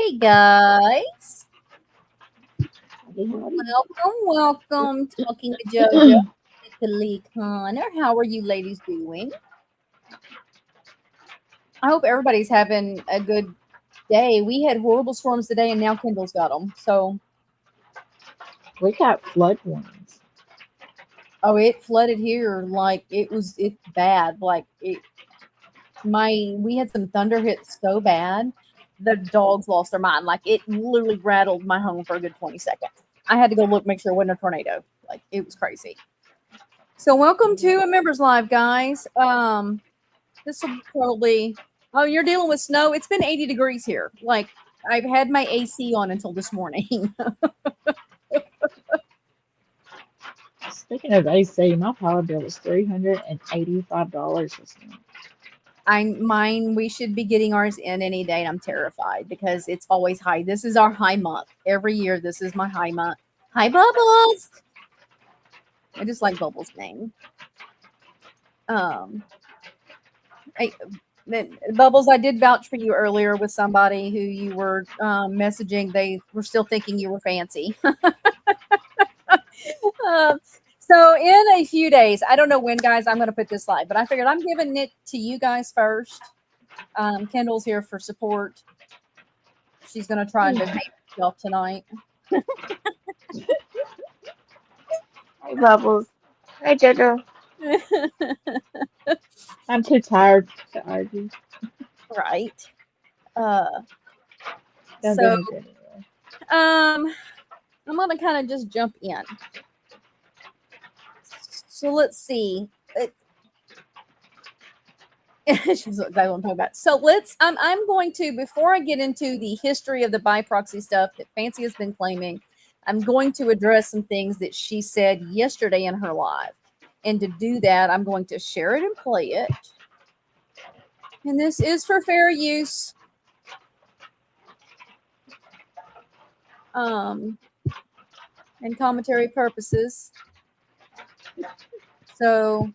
Hey guys, Howdy, howdy. welcome. Talking to JoJo, Lee Connor. How are you ladies doing? I hope everybody's having a good day. We had horrible storms today, and now Kendall's got them. So, We got flood warnings. oh, it flooded here like it's bad. Like we had some thunder hit so bad, the dogs lost their mind. Like it literally rattled my home for a good 20 seconds. I had to go look, make sure it wasn't a tornado. Like it was crazy. So welcome to a members live, guys. This will probably oh, you're dealing with snow. It's been 80 degrees here. Like I've had my AC on until this morning. Speaking of AC, my power bill was $385 this month. We should be getting ours in any day, and I'm terrified because it's always high. This is our high month. Every year, this is my high month. Hi, Bubbles. I just like Bubbles' name. I, Bubbles, I did vouch for you earlier with somebody who you were messaging. They were still thinking you were fancy. So in a few days, I don't know when, guys, I'm going to put this live, but I figured I'm giving it to you guys first. Kendall's here for support. She's going to try and behave herself tonight. Hey, Bubbles. Hey, Jojo. I'm too tired to argue. Right. Don't do So me good anyway. I'm going to kind of just jump in. So let's see. She's what I'm talking about. So I'm going to, before I get into the history of the buy proxy stuff that Fancy has been claiming, I'm going to address some things that she said yesterday in her live. And to do that, I'm going to share it and play it. And this is for fair use. And commentary purposes. So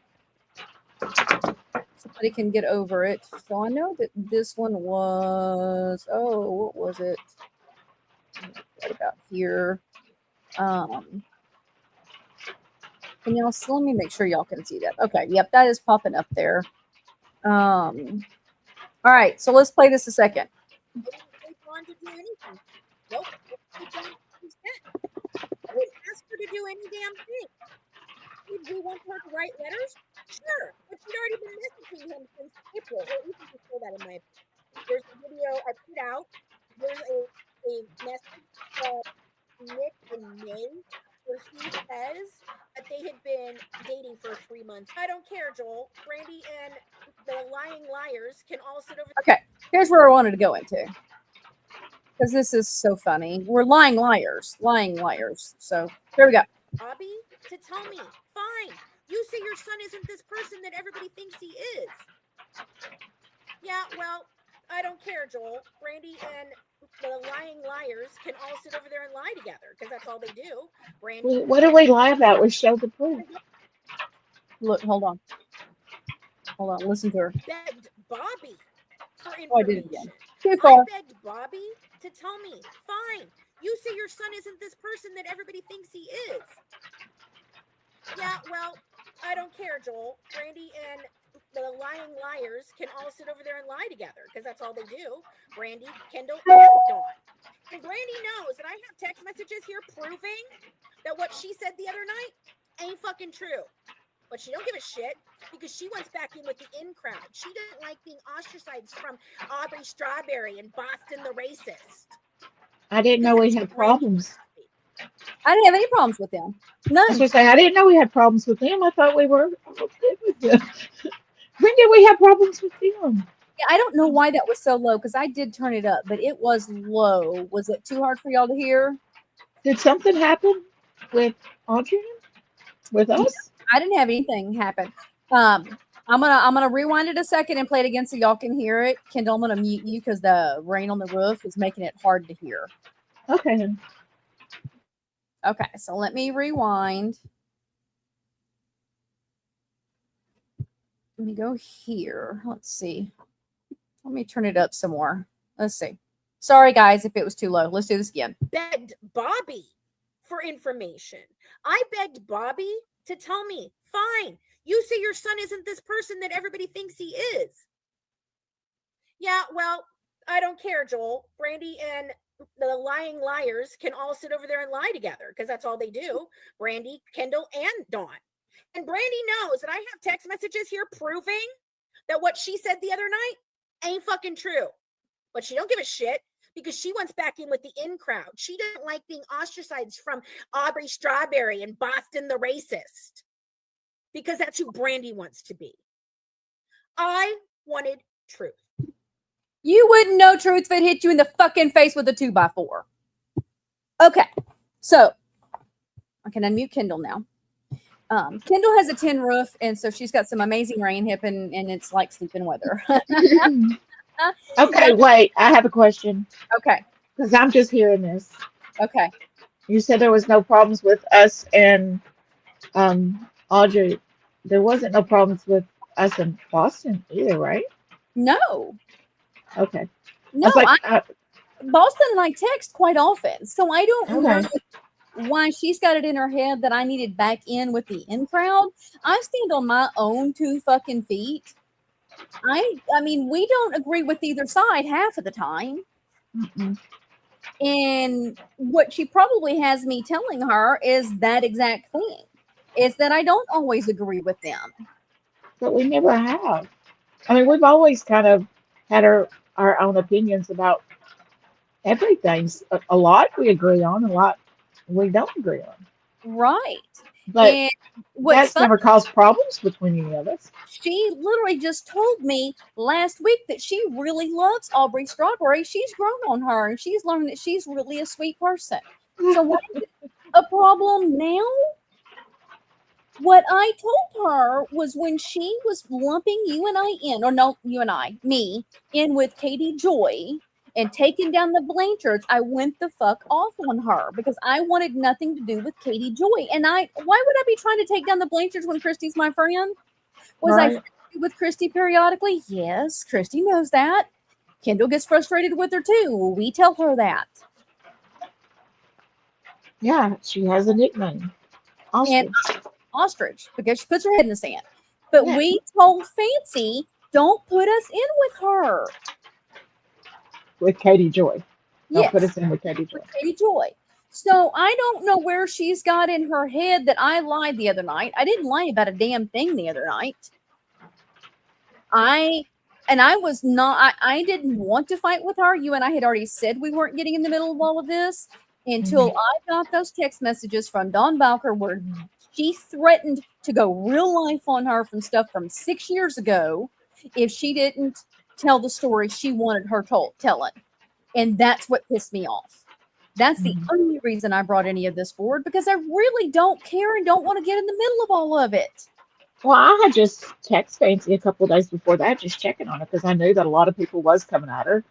somebody can get over it. So I know that this one was, what was it? Right about here. And y'all, so let me make sure y'all can see that. Okay, yep, that is popping up there. All right, so let's play this a second. To do anything. Nope. I didn't ask her to do any damn thing. Did we want her to write letters? Sure, but she'd already been messaging him since April. Or you can just throw that in my. There's a video I put out. There's a message from Nick in May where he says that they had been dating for 3 months. I don't care, Joel. Brandy and the lying liars can all sit over. Okay, here's where I wanted to go into. Because this is so funny. We're lying liars. So here we go. Bobby to tell me, fine. You say your son isn't this person that everybody thinks he is. Yeah, well, I don't care, Joel. Brandy and the lying liars can all sit over there and lie together because that's all they do. Brandy. What do we lie about? We show the proof. Look, hold on. Listen to her. Begged Bobby for information. Oh, I did it again. I begged Bobby to tell me, fine. You say your son isn't this person that everybody thinks he is. Yeah, well, I don't care, Joel. Brandy and the lying liars can all sit over there and lie together because that's all they do. Brandy, Kendall, and Dawn. And Brandy knows that I have text messages here proving that what she said the other night ain't fucking true. But she don't give a shit because she wants back in with the in crowd. She doesn't like being ostracized from Aubrey Strawberry and Boston the racist. I didn't know we had problems. I didn't have any problems with them. None. I was going to say, I didn't know we had problems with them. I thought we were okay with them. When did we have problems with them? Yeah, I don't know why that was so low because I did turn it up, but it was low. Was it too hard for y'all to hear? Did something happen with Audrey? With us? I didn't have anything happen. I'm gonna rewind it a second and play it again so y'all can hear it. Kendall, I'm gonna mute you because the rain on the roof is making it hard to hear. Okay. Okay, so let me rewind. Let me go here. Let's see. Let me turn it up some more. Let's see. Sorry, guys, if it was too low. Let's do this again. Begged Bobby for information. I begged Bobby to tell me, fine, you say your son isn't this person that everybody thinks he is. Yeah, well, I don't care, Joel. Brandy and the lying liars can all sit over there and lie together because that's all they do. Brandy, Kendall, and Dawn. And Brandy knows that I have text messages here proving that what she said the other night ain't fucking true. But she don't give a shit because she wants back in with the in crowd. She doesn't like being ostracized from Aubrey Strawberry and Boston the racist because that's who Brandy wants to be. I wanted truth. You wouldn't know truth if it hit you in the fucking face with a 2x4. Okay, so I can unmute Kendall now. Kendall has a tin roof, and so she's got some amazing rain hipping, and it's like sleeping weather. Okay, wait. I have a question Okay, because I'm just hearing this. okay. You said there was no problems with us and Audrey. There wasn't no problems with us in Boston either, right? No, Okay. no. I was like, Boston and I text quite often, so I don't Okay. know why she's got it in her head that I needed back in with the in crowd. I stand on my own 2 fucking feet. I mean, we don't agree with either side half of the time. mm-mm. And what she probably has me telling her is that exact thing, is that I don't always agree with them. But we never have. I mean, we've always kind of had our own opinions about everything. A lot we agree on, a lot we don't agree on. Right. But And what's that's funny, never caused problems between any of us. she literally just told me last week that she really loves Aubrey Strawberry. She's grown on her and she's learned that she's really a sweet person. So why is it a problem now? What I told her was when she was lumping you and I in, or no, you and I, me, in with Katie Joy and taking down the Blanchards, I went the fuck off on her because I wanted nothing to do with Katie Joy. And why would I be trying to take down the Blanchards when Christy's my friend? Was I Right. frustrated with Christy periodically? Yes, Christy knows that. Kendall gets frustrated with her too. We tell her that. Yeah, she has a nickname. And Ostrich. ostrich because she puts her head in the sand. But Yeah. we told Fancy, don't put us in with her. With Katie Joy. Don't Yes, put us in with Katie Joy. with Katie Joy. So I don't know where she's got in her head that I lied the other night. I didn't lie about a damn thing the other night. I was not, I didn't want to fight with her. You and I had already said we weren't getting in the middle of all of this until I got those text messages from Dawn Balker where she threatened to go real life on her from stuff from 6 years ago if she didn't tell the story she wanted her telling. And that's what pissed me off. That's the only reason I brought any of this forward because I really don't care and don't want to get in the middle of all of it. Well, I had just text Fancy a couple of days before that, just checking on her because I knew that a lot of people was coming at her.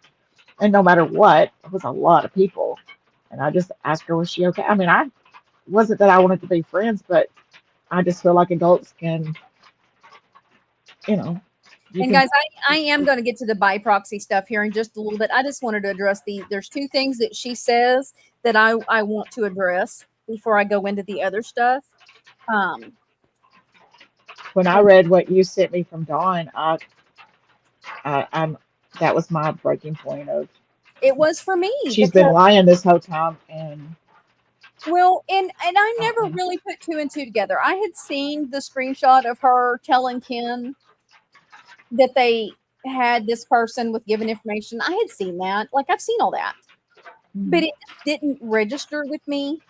And no matter what, it was a lot of people. And I just asked her, was she okay? I mean, I wasn't that I wanted to be friends, but I just feel like adults can, you know. And guys, I am going to get to the by proxy stuff here in just a little bit. I just wanted to address there's 2 things that she says that I want to address before I go into the other stuff. When I read what you sent me from Dawn, that was my breaking point of. It was for me. She's been lying this whole time, and well, and I never really put 2 and 2 together. I had seen the screenshot of her telling Ken that they had this person with given information. I had seen that. Like, I've seen all that. But it didn't register with me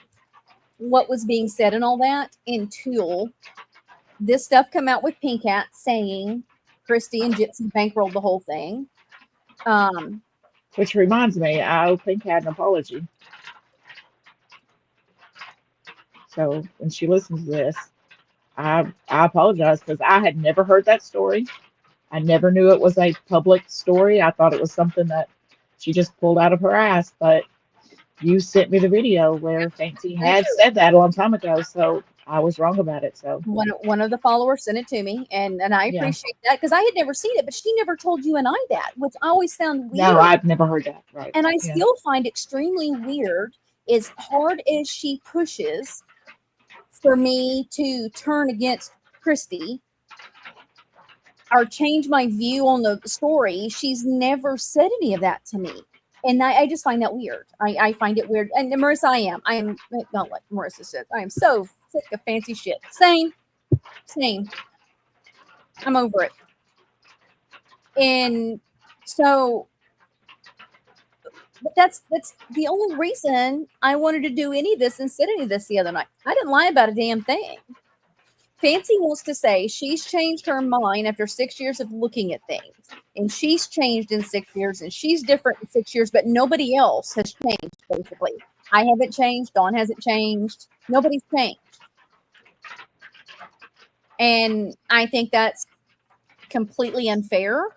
what was being said and all that until this stuff come out with Pink Hat saying Christy and Gypsy bankrolled the whole thing. Which reminds me, I owe Pink Hat an apology. So when she listens to this, I apologize because I had never heard that story. I never knew it was a public story. I thought it was something that she just pulled out of her ass. But you sent me the video where Fancy had said that a long time ago. So I was wrong about it. So One of the followers sent it to me, and I Yeah. appreciate that because I had never seen it, but she never told you and I that, which I always found weird. no, I've never heard that. Right. And I Yeah. still find extremely weird, as hard as she pushes for me to turn against Christy or change my view on the story, she's never said any of that to me. And I just find that weird. I find it weird. And Marissa, I am not like Marissa said, I am so sick of fancy shit. Same. I'm over it. And so, but that's the only reason I wanted to do any of this and said any of this the other night. I didn't lie about a damn thing. Fancy wants to say she's changed her mind after 6 years of looking at things. And she's changed in 6 years, and she's different in 6 years, but nobody else has changed, basically. I haven't changed. Dawn hasn't changed. Nobody's changed. And I think that's completely unfair.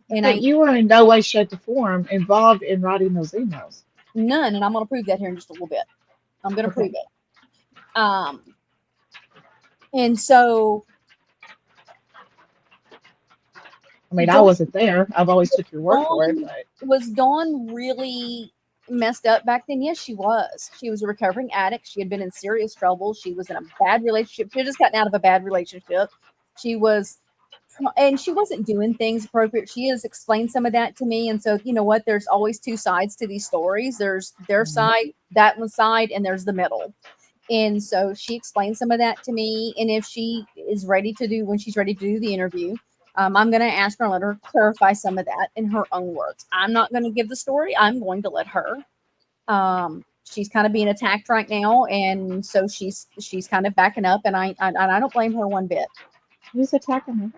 And But you were in no way, shape, or form involved in writing those emails. None, and I'm going to prove that here in just a little bit. I'm going to prove it. And so, I mean, I wasn't there. I've always took your word for it. But was Dawn really messed up back then? Yes, she was. She was a recovering addict. She had been in serious trouble. She was in a bad relationship. She had just gotten out of a bad relationship. She was, and she wasn't doing things appropriate. She has explained some of that to me. And so, you know what? There's always two sides to these stories. There's their side, that one side, and there's the middle. And so she explained some of that to me. And if she is ready to do, when she's ready to do the interview, I'm going to ask her and let her clarify some of that in her own words. I'm not going to give the story. I'm going to let her. She's kind of being attacked right now, and so she's kind of backing up, and I don't blame her one bit. Who's attacking her?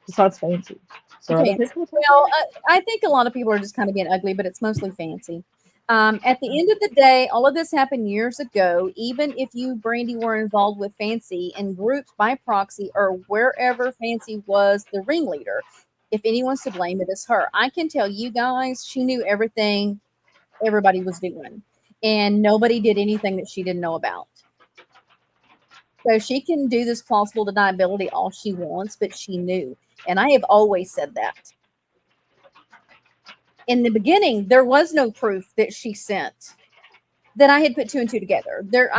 Besides Fancy. So other people well, I think a lot of people are just kind of being ugly, but it's mostly Fancy. At the end of the day, all of this happened years ago. Even if you, Brandy, were involved with Fancy in groups by proxy or wherever Fancy was the ringleader, if anyone's to blame, it is her. I can tell you guys, she knew everything everybody was doing, and nobody did anything that she didn't know about. So she can do this plausible deniability all she wants, but she knew. And I have always said that. In the beginning, there was no proof that she sent that I had put two and two together. There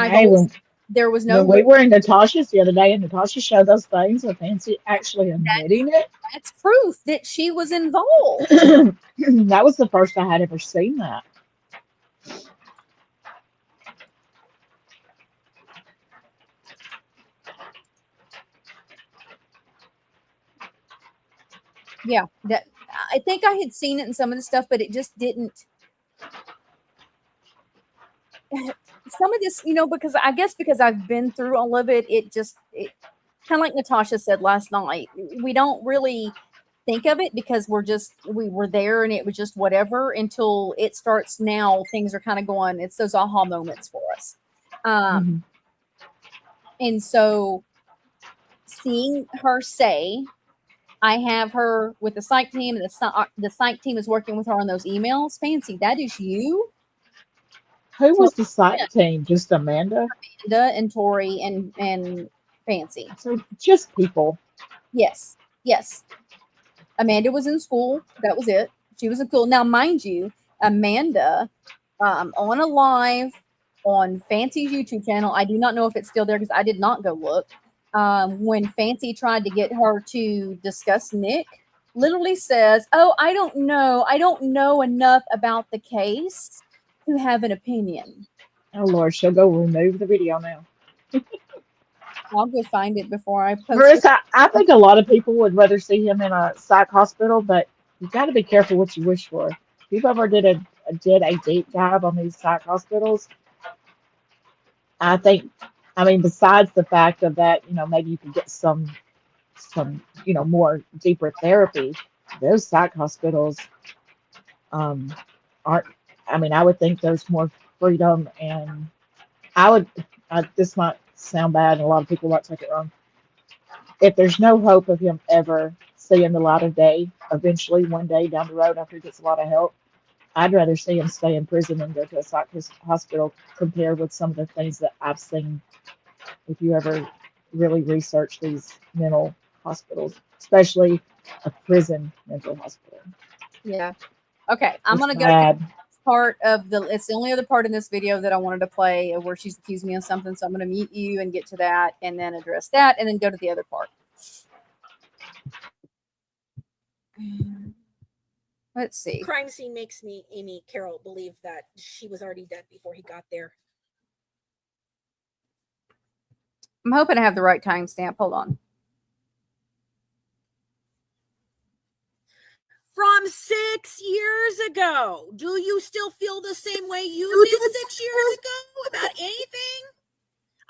was no. When we were in Natasha's the other day, and Natasha showed those things with Fancy actually admitting it. That's proof that she was involved. That was the first I had ever seen that. Yeah, that I think I had seen it in some of the stuff, but it just didn't. Some of this, because I guess because I've been through all of it, it kind of like Natasha said last night. We don't really think of it because we were there and it was just whatever until it starts. Now things are kind of going. It's those aha moments for us, and so seeing her say, I have her with the psych team, and the psych team is working with her on those emails. Fancy, that is you. Who was the psych team? Just Amanda? Amanda and Tori and Fancy. So just people. Yes. Amanda was in school. That was it. She was in school. Now, mind you, Amanda, on a live on Fancy's YouTube channel, I do not know if it's still there because I did not go look. When Fancy tried to get her to discuss Nick, literally says, "Oh, I don't know enough about the case to have an opinion." Oh Lord, she'll go remove the video now. I'll go find it before I post Marissa, I think a lot of people would rather see him in a psych hospital, but you got to be careful what you wish for. If you've ever did a deep dive on these psych hospitals, I mean, besides the fact of that, maybe you could get some, more deeper therapy. Those psych hospitals aren't. I mean, I would think there's more freedom, and this might sound bad, and a lot of people might take it wrong. If there's no hope of him ever seeing the light of day, eventually one day down the road after he gets a lot of help, I'd rather see him stay in prison than go to a psych hospital compared with some of the things that I've seen if you ever really research these mental hospitals, especially a prison mental hospital. Yeah. Okay. I'm It's going to go to bad. the part of it's the only other part in this video that I wanted to play where she's accused me of something. So I'm going to mute you and get to that and then address that and then go to the other part. Let's see. Crime scene makes me, Amy Carroll, believe that she was already dead before he got there. I'm hoping I have the right timestamp. Hold on. From 6 years ago. Do you still feel the same way you did 6 years ago about anything?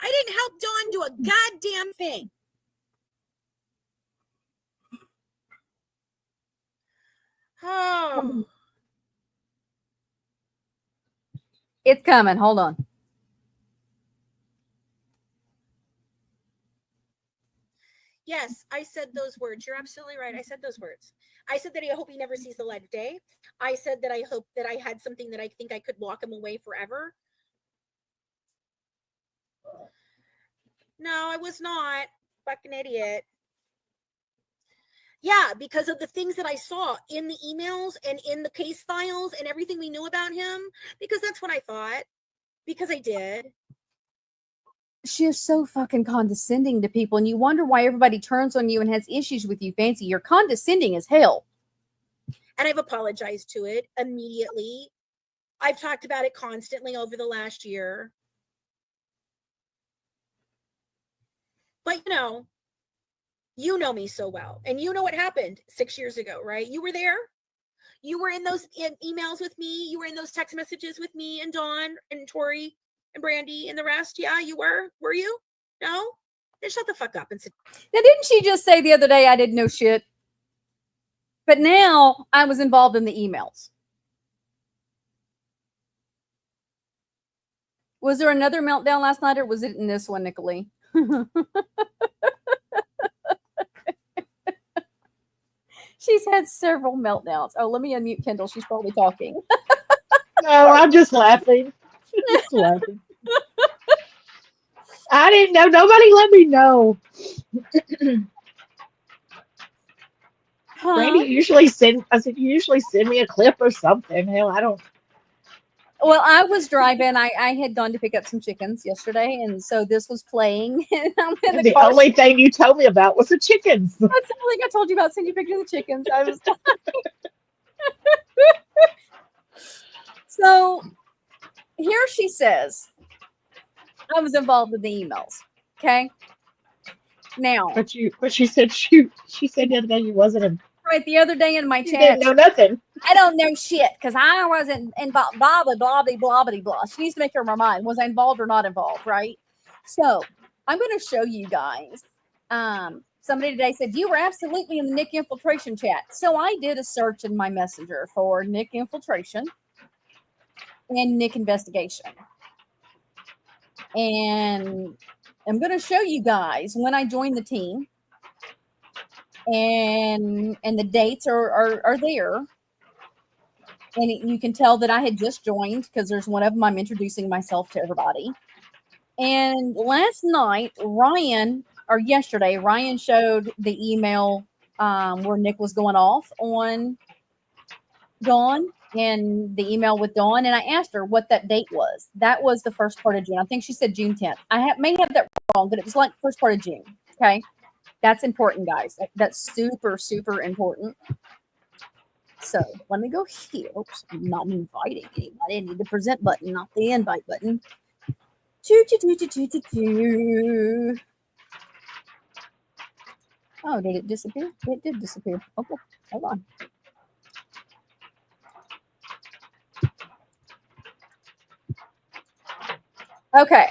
I didn't help Dawn do a goddamn thing. Oh. It's coming. Hold on. Yes, I said those words. You're absolutely right. I said those words. I said that I hope he never sees the light of day. I said that I hope that I had something that I think I could walk him away forever. No, I was not. Fucking idiot. Yeah, because of the things that I saw in the emails and in the case files and everything we knew about him. Because that's what I thought. Because I did. She is so fucking condescending to people, and you wonder why everybody turns on you and has issues with you, Fancy. You're condescending as hell. And I've apologized to it immediately. I've talked about it constantly over the last year. But you know me so well. And you know what happened 6 years ago, right? You were there. You were in those emails with me. You were in those text messages with me and Dawn and Tori and Brandy and the rest. Yeah, you were. Were you? No? Then shut the fuck up and sit. Now, didn't she just say the other day I didn't know shit? But now I was involved in the emails. Was there another meltdown last night, or was it in this one, Nicolene? She's had several meltdowns. Oh, let me unmute Kendall. She's probably talking. No, I'm just laughing. Just laughing. I didn't know. Nobody let me know. Brandy usually send. I said, you usually send me a clip or something. Hell, I don't. Well, I was driving. I had gone to pick up some chickens yesterday, and so this was playing. And I'm in The car. only thing you told me about was the chickens. That's not like I told you about sending pictures of the chickens. I was So here she says, I was involved in the emails. Okay. Now, But she said she said the other day you wasn't in. right the other day in my You chat, didn't know nothing. I don't know shit because I wasn't involved. Blah blah blah blah blah blah. She needs to make up her mind. Was I involved or not involved? Right. So I'm going to show you guys. Somebody today said you were absolutely in the Nick infiltration chat. So I did a search in my messenger for Nick infiltration and Nick investigation. And I'm going to show you guys when I joined the team, and the dates are there. And you can tell that I had just joined because there's one of them I'm introducing myself to everybody. And last night, yesterday, Ryan showed the email where Nick was going off on Dawn, and the email with Dawn. And I asked her what that date was. That was the first part of June. I think she said June 10th. I may have that wrong, but it was like first part of June. Okay. That's important, guys. That's super, super important. So let me go here. Oops, I'm not inviting anybody. I need the present button, not the invite button. Oh, did it disappear? It did disappear. Okay, hold on. Okay,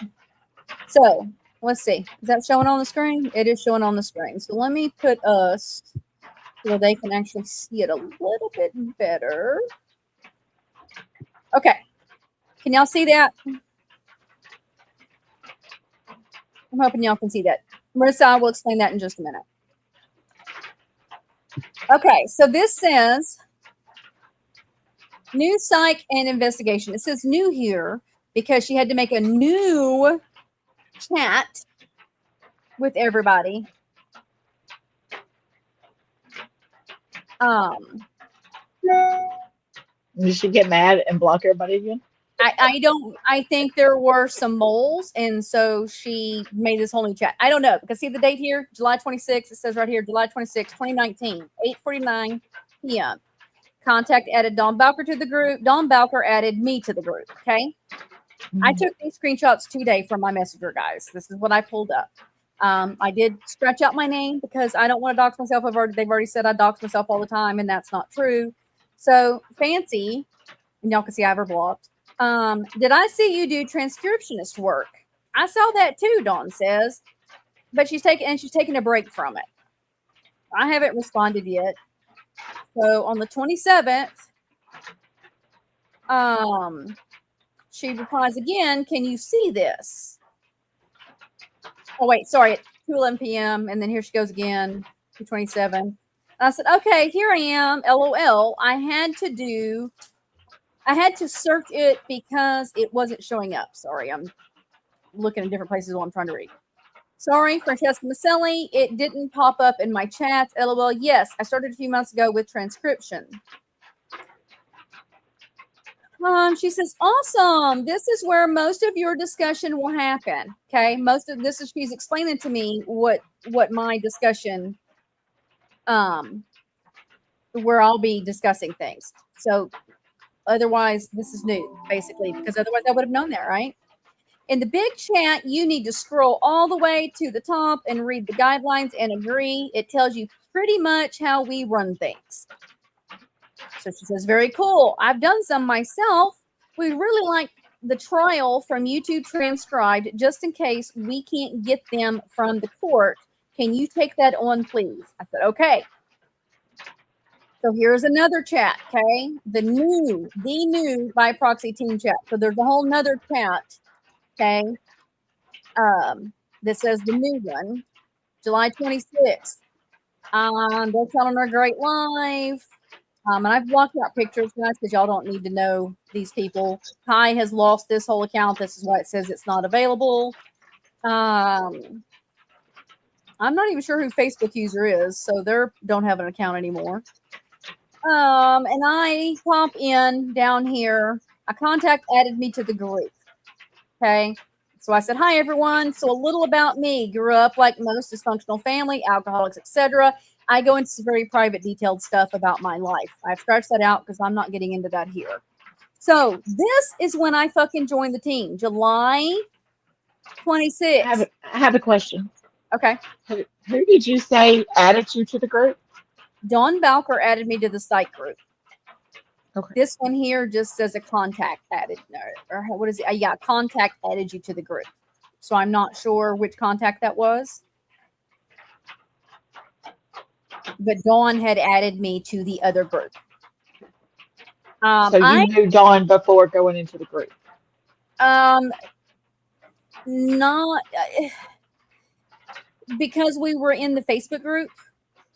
so let's see. Is that showing on the screen? It is showing on the screen. So let me put us so they can actually see it a little bit better. Okay, can y'all see that? I'm hoping y'all can see that. Marissa, I will explain that in just a minute. Okay, so this says new psych and investigation. It says new here because she had to make a new chat with everybody. You should get mad and block everybody again. I think there were some moles, and so she made this whole new chat. I don't know, because see the date here, July 26th, it says right here, July 26th, 2019, 8:49 p.m. Contact added Dawn Bowker to the group. Dawn Bowker added me to the group. Okay. I took these screenshots today from my messenger, guys. This is what I pulled up. I did scratch out my name because I don't want to dox myself. They've already said I dox myself all the time, and that's not true. So Fancy, and y'all can see I have her blocked. Did I see you do transcriptionist work? I saw that too, Dawn says, but she's taking a break from it. I haven't responded yet. So on the 27th, she replies again, can you see this? Oh, wait, sorry, at 2:11 p.m. And then here she goes again, 2:27. And I said, okay, here I am, LOL. I had to search it because it wasn't showing up. Sorry, I'm looking in different places while I'm trying to read. Sorry, Francesca Maselli, it didn't pop up in my chats. LOL, yes, I started a few months ago with transcription. She says, awesome. This is where most of your discussion will happen. Okay. Most of this is, she's explaining to me what my discussion, where I'll be discussing things. So otherwise this is new basically, because otherwise I would have known that, right? In the big chat, you need to scroll all the way to the top and read the guidelines and agree. It tells you pretty much how we run things. So she says, very cool. I've done some myself. We really like the trial from YouTube transcribed just in case we can't get them from the court. Can you take that on, please? I said, okay. So here's another chat, okay? The new by Proxy team chat. So there's a whole nother chat, okay? This says the new one, July 26th. They're telling her great live. And I've blocked out pictures, guys, because y'all don't need to know these people. Kai has lost this whole account. This is why it says it's not available. I'm not even sure who Facebook user is, so they don't have an account anymore. And I pop in down here. A contact added me to the group. Okay. So I said, hi, everyone. So a little about me. Grew up like most dysfunctional family, alcoholics, etc. I go into some very private, detailed stuff about my life. I've scratched that out because I'm not getting into that here. So this is when I fucking joined the team, July 26th. I have a question. Okay. Who did you say added you to the group? Dawn Bowker added me to the site group. Okay. This one here just says a contact added, or what is it? Yeah, contact added you to the group. So I'm not sure which contact that was. But Dawn had added me to the other group. So you knew Dawn before going into the group? Not because we were in the Facebook group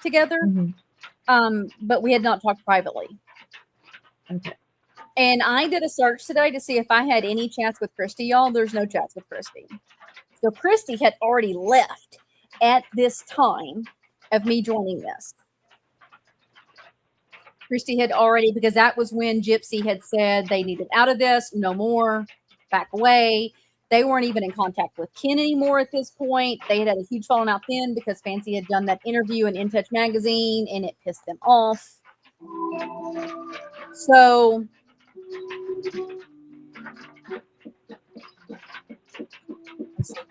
together. Mm-hmm. But we had not talked privately. Okay. And I did a search today to see if I had any chats with Christy, y'all. There's no chats with Christy. So Christy had already left at this time of me joining this. Christy had already, because that was when Gypsy had said they needed out of this, no more, back away. They weren't even in contact with Ken anymore at this point. They had a huge falling out then because Fancy had done that interview in In Touch magazine and it pissed them off. So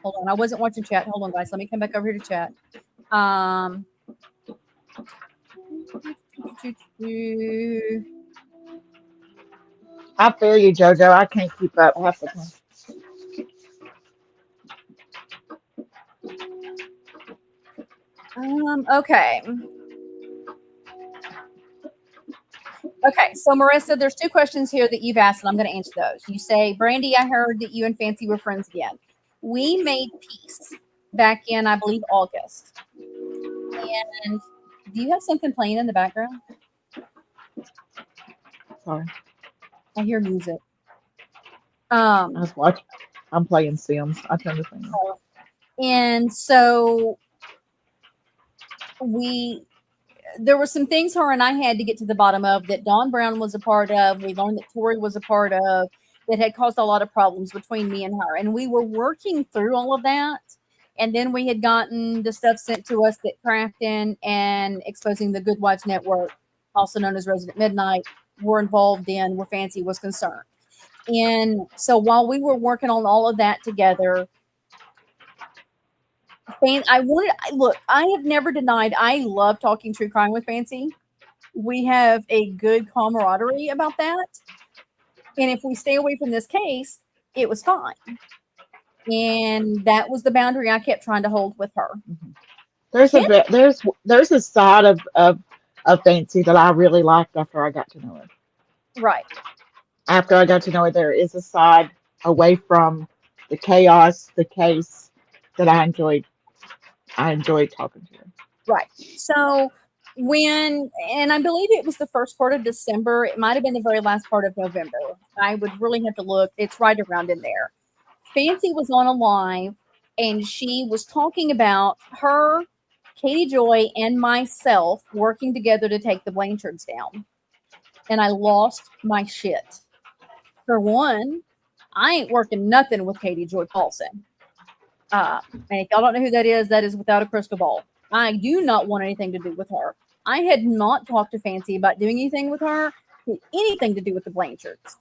hold on, I wasn't watching chat. Hold on, guys. Let me come back over here to chat. I feel you, JoJo. I can't keep up half the time. Okay. Okay, so Marissa, there's two questions here that you've asked, and I'm going to answer those. You say, Brandy, I heard that you and Fancy were friends again. We made peace back in, I believe, August. And do you have something playing in the background? Sorry. I hear music. I was watching. I'm playing Sims. I turned the thing on. And so there were some things her and I had to get to the bottom of that Dawn Brown was a part of. We learned that Tori was a part of, that had caused a lot of problems between me and her. And we were working through all of that. And then we had gotten the stuff sent to us that Crafton and Exposing the Good Wives Network, also known as Resident Midnight, were involved in, where Fancy was concerned. And so while we were working on all of that together, I have never denied I love talking true crime with Fancy. We have a good camaraderie about that. And if we stay away from this case, it was fine. And that was the boundary I kept trying to hold with her. There's a side of Fancy that I really liked after I got to know her. Right. After I got to know her, there is a side away from the chaos, the case, that I enjoyed talking to her. Right. So and I believe it was the first part of December. It might have been the very last part of November. I would really have to look. It's right around in there. Fancy was on a live, and she was talking about her, Katie Joy, and myself working together to take the Blanchards down. And I lost my shit. For one, I ain't working nothing with Katie Joy Paulson. And if y'all don't know who that is Without a Crystal Ball. I do not want anything to do with her. I had not talked to Fancy about doing anything with her, anything to do with the Blanchards.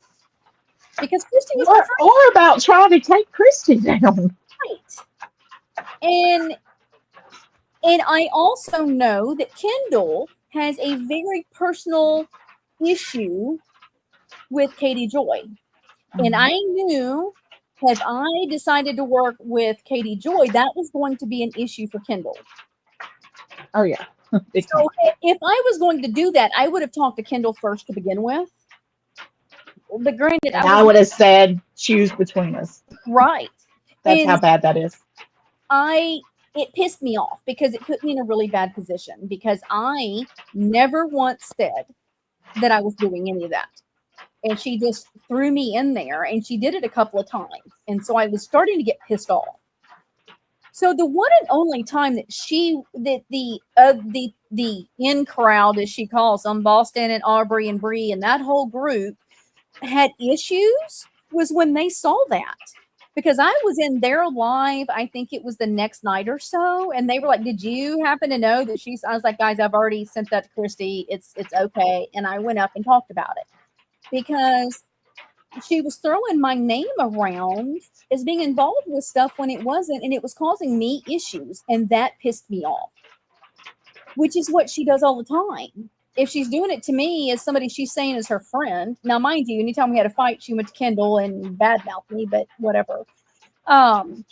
Because Christy was or about trying to take Christy down. Right. And I also know that Kendall has a very personal issue with Katie Joy. And I knew if I decided to work with Katie Joy, that was going to be an issue for Kendall. Oh, yeah. So if I was going to do that, I would have talked to Kendall first to begin with. But granted, I would have said, choose between us. Right. That's how bad that is. It pissed me off because it put me in a really bad position, because I never once said that I was doing any of that. And she just threw me in there, and she did it a couple of times. And so I was starting to get pissed off. So the one and only time that the in crowd, as she calls them, Boston and Aubrey and Bree and that whole group had issues was when they saw that. Because I was in their live, I think it was the next night or so, and they were like, "Did you happen to know that she's?" I was like, "Guys, I've already sent that to Christy. It's okay." And I went up and talked about it because she was throwing my name around as being involved with stuff when it wasn't, and it was causing me issues, and that pissed me off. Which is what she does all the time. If she's doing it to me as somebody she's saying is her friend, now mind you, anytime we had a fight, she went to Kendall and badmouthed me, but whatever.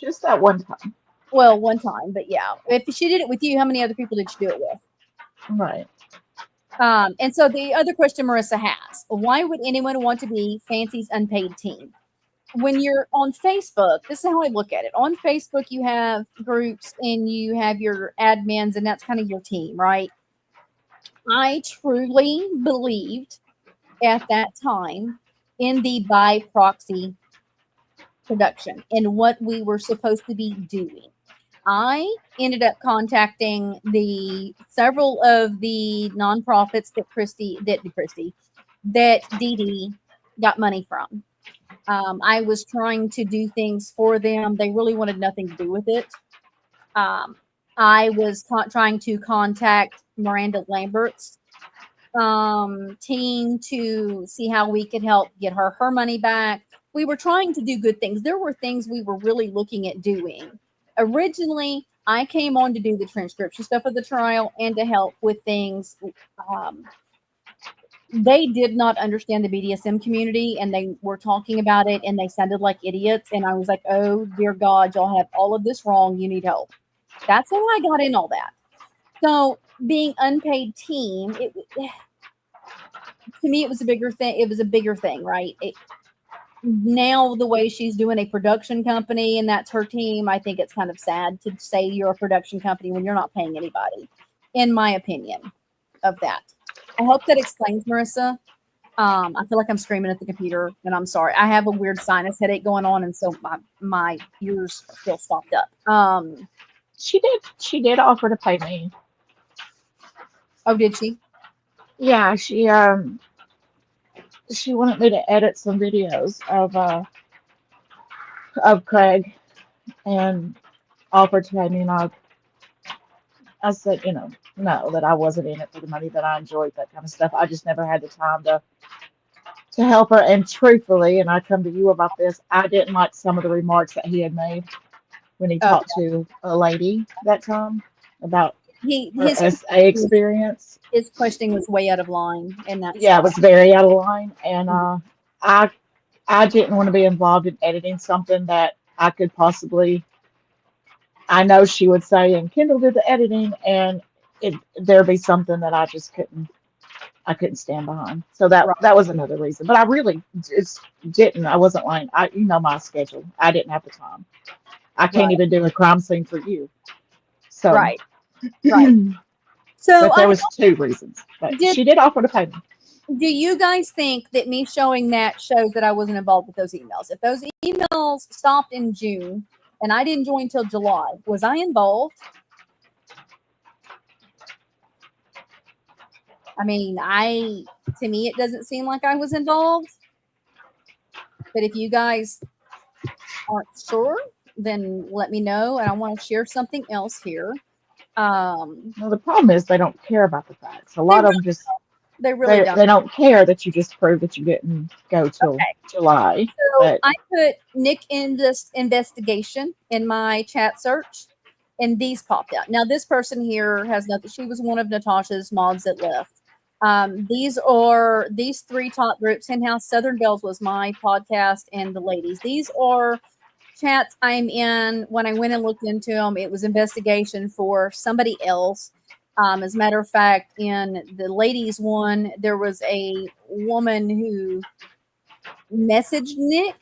Just that one time. Well, one time, but yeah. If she did it with you, how many other people did she do it with? Right. And so the other question Marissa has, why would anyone want to be Fancy's unpaid team? When you're on Facebook, this is how I look at it. On Facebook, you have groups and you have your admins, and that's kind of your team, right? I truly believed at that time in the by proxy production and what we were supposed to be doing. I ended up contacting several of the nonprofits that Dee Dee got money from. I was trying to do things for them. They really wanted nothing to do with it. I was trying to contact Miranda Lambert's team to see how we could help get her money back. We were trying to do good things. There were things we were really looking at doing. Originally, I came on to do the transcription stuff of the trial and to help with things. They did not understand the BDSM community, and they were talking about it, and they sounded like idiots. And I was like, oh, dear God, y'all have all of this wrong. You need help. That's how I got in all that. So being unpaid team, to me, it was a bigger thing. It was a bigger thing, right? Now the way she's doing a production company and that's her team, I think it's kind of sad to say you're a production company when you're not paying anybody, in my opinion of that. I hope that explains, Marissa. I feel like I'm screaming at the computer, and I'm sorry. I have a weird sinus headache going on, and so my ears feel stopped up. She did offer to pay me. Oh, did she? Yeah, she wanted me to edit some videos of Craig and offered to pay me, and I said, no, that I wasn't in it for the money, that I enjoyed that kind of stuff. I just never had the time to help her. And truthfully, and I come to you about this, I didn't like some of the remarks that he had made when he Oh, talked to a lady that time about her his SA experience. his questioning was way out of line, and that's Yeah, it was very out of line, and I I didn't want to be involved in editing something that I could possibly. I know she would say, and Kendall did the editing, and there'd be something that I couldn't stand behind. So that right, that was another reason. But I really just didn't. I wasn't lying. My schedule. I didn't have the time. I can't right, even do a crime scene for you. So, right, right. So but there was two reasons. But did. she did offer to pay me. Do you guys think that me showing that shows that I wasn't involved with those emails? If those emails stopped in June and I didn't join till July, was I involved? I mean, to me, it doesn't seem like I was involved. But if you guys aren't sure, then let me know. And I want to share something else here. Well, the problem is they don't care about the facts. A They lot of them just they really don't. they don't care that you just proved that you didn't go till Okay. July. So But I put Nick in this investigation in my chat search, and these popped out. Now, this person here has nothing. She was one of Natasha's mods that left. These three top groups. Hen House Southern Bells was my podcast, and the ladies. These are chats I'm in. When I went and looked into them, it was investigation for somebody else. As a matter of fact, in the ladies one, there was a woman who messaged Nick,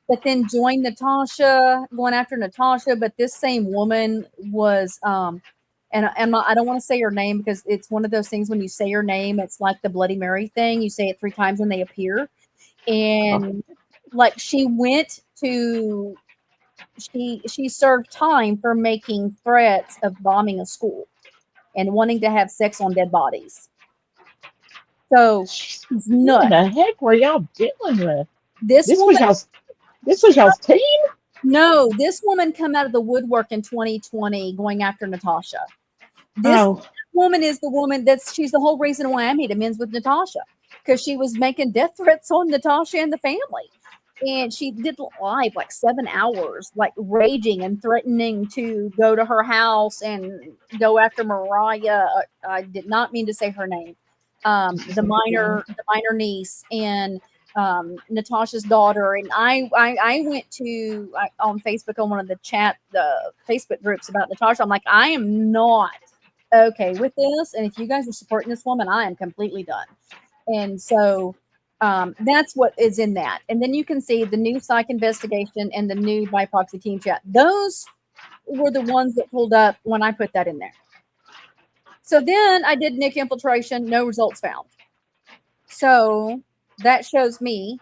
but then joined Natasha, going after Natasha. But this same woman was, and I don't want to say her name because it's one of those things when you say her name, it's like the Bloody Mary thing. You say it 3 times and they appear. And like she served time for making threats of bombing a school and wanting to have sex on dead bodies. So she's what nuts. the heck were y'all dealing with? This This woman, was y'all's team? no, this woman come out of the woodwork in 2020 going after Natasha. This Oh, woman is the woman she's the whole reason why I made amends with Natasha, because she was making death threats on Natasha and the family. And she did live like 7 hours, like raging and threatening to go to her house and go after Mariah. I did not mean to say her name. The minor niece and Natasha's daughter. And I went on Facebook on one of the Facebook groups about Natasha. I'm like, I am not okay with this. And if you guys are supporting this woman, I am completely done. And so that's what is in that. And then you can see the new psych investigation and the new by proxy team chat. Those were the ones that pulled up when I put that in there. So then I did Nick infiltration, no results found. So that shows me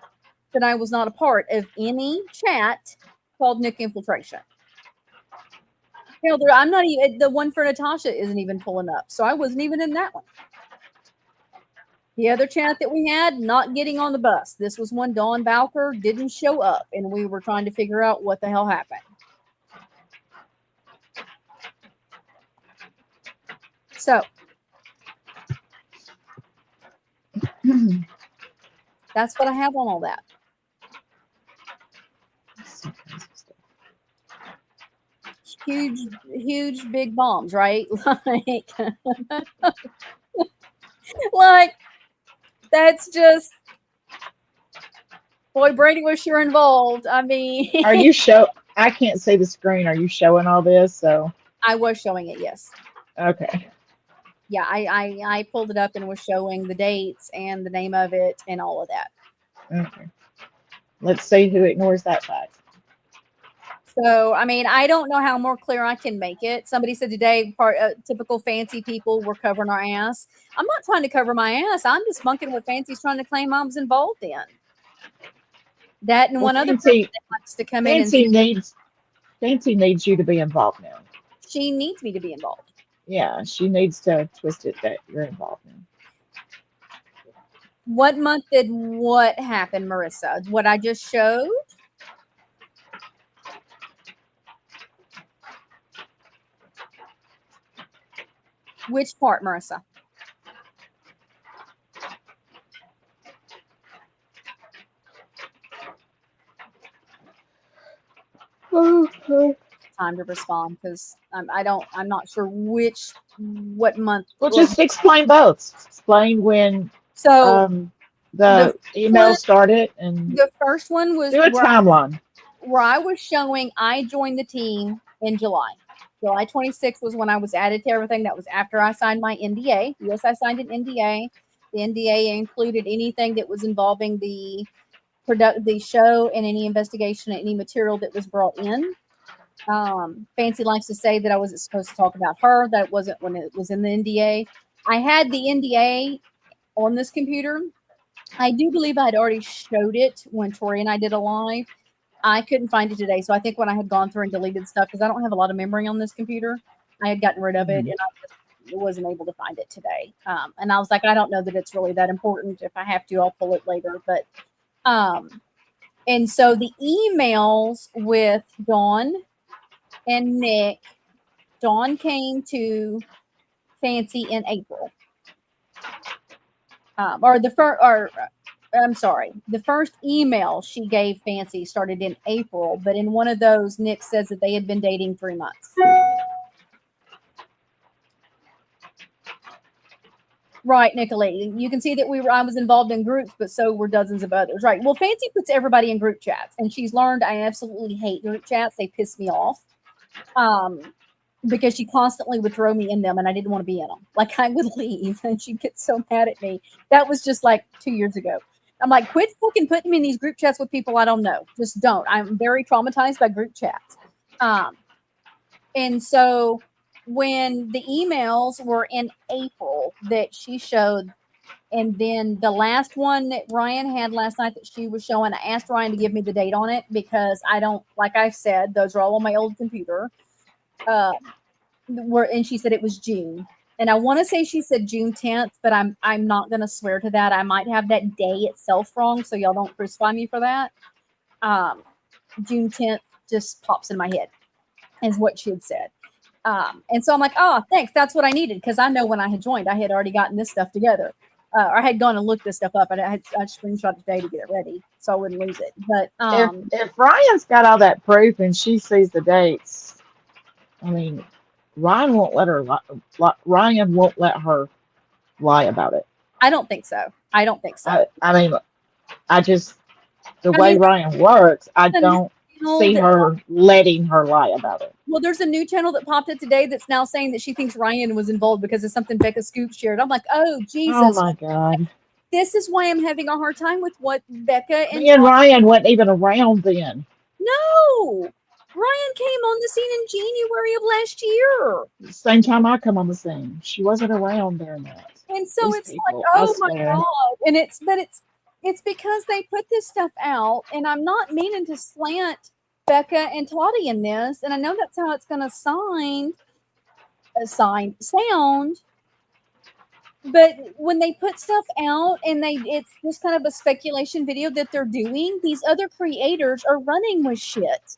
that I was not a part of any chat called Nick infiltration. I'm not even, the one for Natasha isn't even pulling up. So I wasn't even in that one. The other chat that we had, not getting on the bus. This was when Dawn Bowker didn't show up, and we were trying to figure out what the hell happened. So that's what I have on all that. Huge, big bombs, right? Like that's just, boy, Brady was sure involved. I mean, Are you I can't see the screen. Are you showing all this? So I was showing it, yes. okay. Yeah, I pulled it up and was showing the dates and the name of it and all of that. Okay. Let's see who ignores that fact. So, I mean, I don't know how more clear I can make it. Somebody said today, typical fancy people were covering our ass. I'm not trying to cover my ass. I'm just bunking what Fancy's trying to claim I was involved in. That and one other person Fancy, that wants to come in and Fancy needs you to be involved now. she needs me to be involved. Yeah, she needs to twist it that you're involved now. What month did what happen, Marissa? What I just showed? Which part, Marissa? Time to respond because I'm not sure what month. Well, just explain both. Explain when So the the email one, started and the first one was do a timeline. where I was showing I joined the team in July. July 26th was when I was added to everything. That was after I signed my NDA. Yes, I signed an NDA. The NDA included anything that was involving the show and any investigation and any material that was brought in. Fancy likes to say that I wasn't supposed to talk about her. That wasn't when it was in the NDA. I had the NDA on this computer. I do believe I had already showed it when Tori and I did a live. I couldn't find it today. So I think when I had gone through and deleted stuff, because I don't have a lot of memory on this computer, I had gotten rid of it and I just wasn't able to find it today. And I was like, I don't know that it's really that important. If I have to, I'll pull it later. But and so the emails with Dawn and Nick, Dawn came to Fancy in April. The first email she gave Fancy started in April, but in one of those, Nick says that they had been dating 3 months. Right, Nicolette. You can see that I was involved in groups, but so were dozens of others. Right. Well, Fancy puts everybody in group chats, and she's learned I absolutely hate group chats. They piss me off. Because she constantly would throw me in them and I didn't want to be in them. Like I would leave and she'd get so mad at me. That was just like 2 years ago. I'm like, quit fucking putting me in these group chats with people I don't know. Just don't. I'm very traumatized by group chats. And so when the emails were in April that she showed, and then the last one that Ryan had last night that she was showing, I asked Ryan to give me the date on it because I don't, like I said, those are all on my old computer. And she said it was June. And I want to say she said June 10th, but I'm not going to swear to that. I might have that day itself wrong, so y'all don't crucify me for that. June 10th just pops in my head, is what she had said. And so I'm like, oh, thanks. That's what I needed because I know when I had joined, I had already gotten this stuff together. Or I had gone and looked this stuff up, and I screenshot today to get it ready so I wouldn't lose it. But if Ryan's got all that proof and she sees the dates, I mean, Ryan won't let her lie about it. I don't think so. I mean, way Ryan works, I don't see her letting her lie about it. Well, there's a new channel that popped up today that's now saying that she thinks Ryan was involved because of something Becca Scoop shared. I'm like, oh, Jesus. Oh, my God. This is why I'm having a hard time with what Becca and Ryan wasn't even around then. No. Ryan came on the scene in January of last year. Same time I come on the scene. She wasn't around during that. And so it's like, oh my God. And it's because they put this stuff out, and I'm not meaning to slant Becca and Toddy in this, and I know that's how it's gonna sound. But when they put stuff out and it's just kind of a speculation video that they're doing, these other creators are running with shit.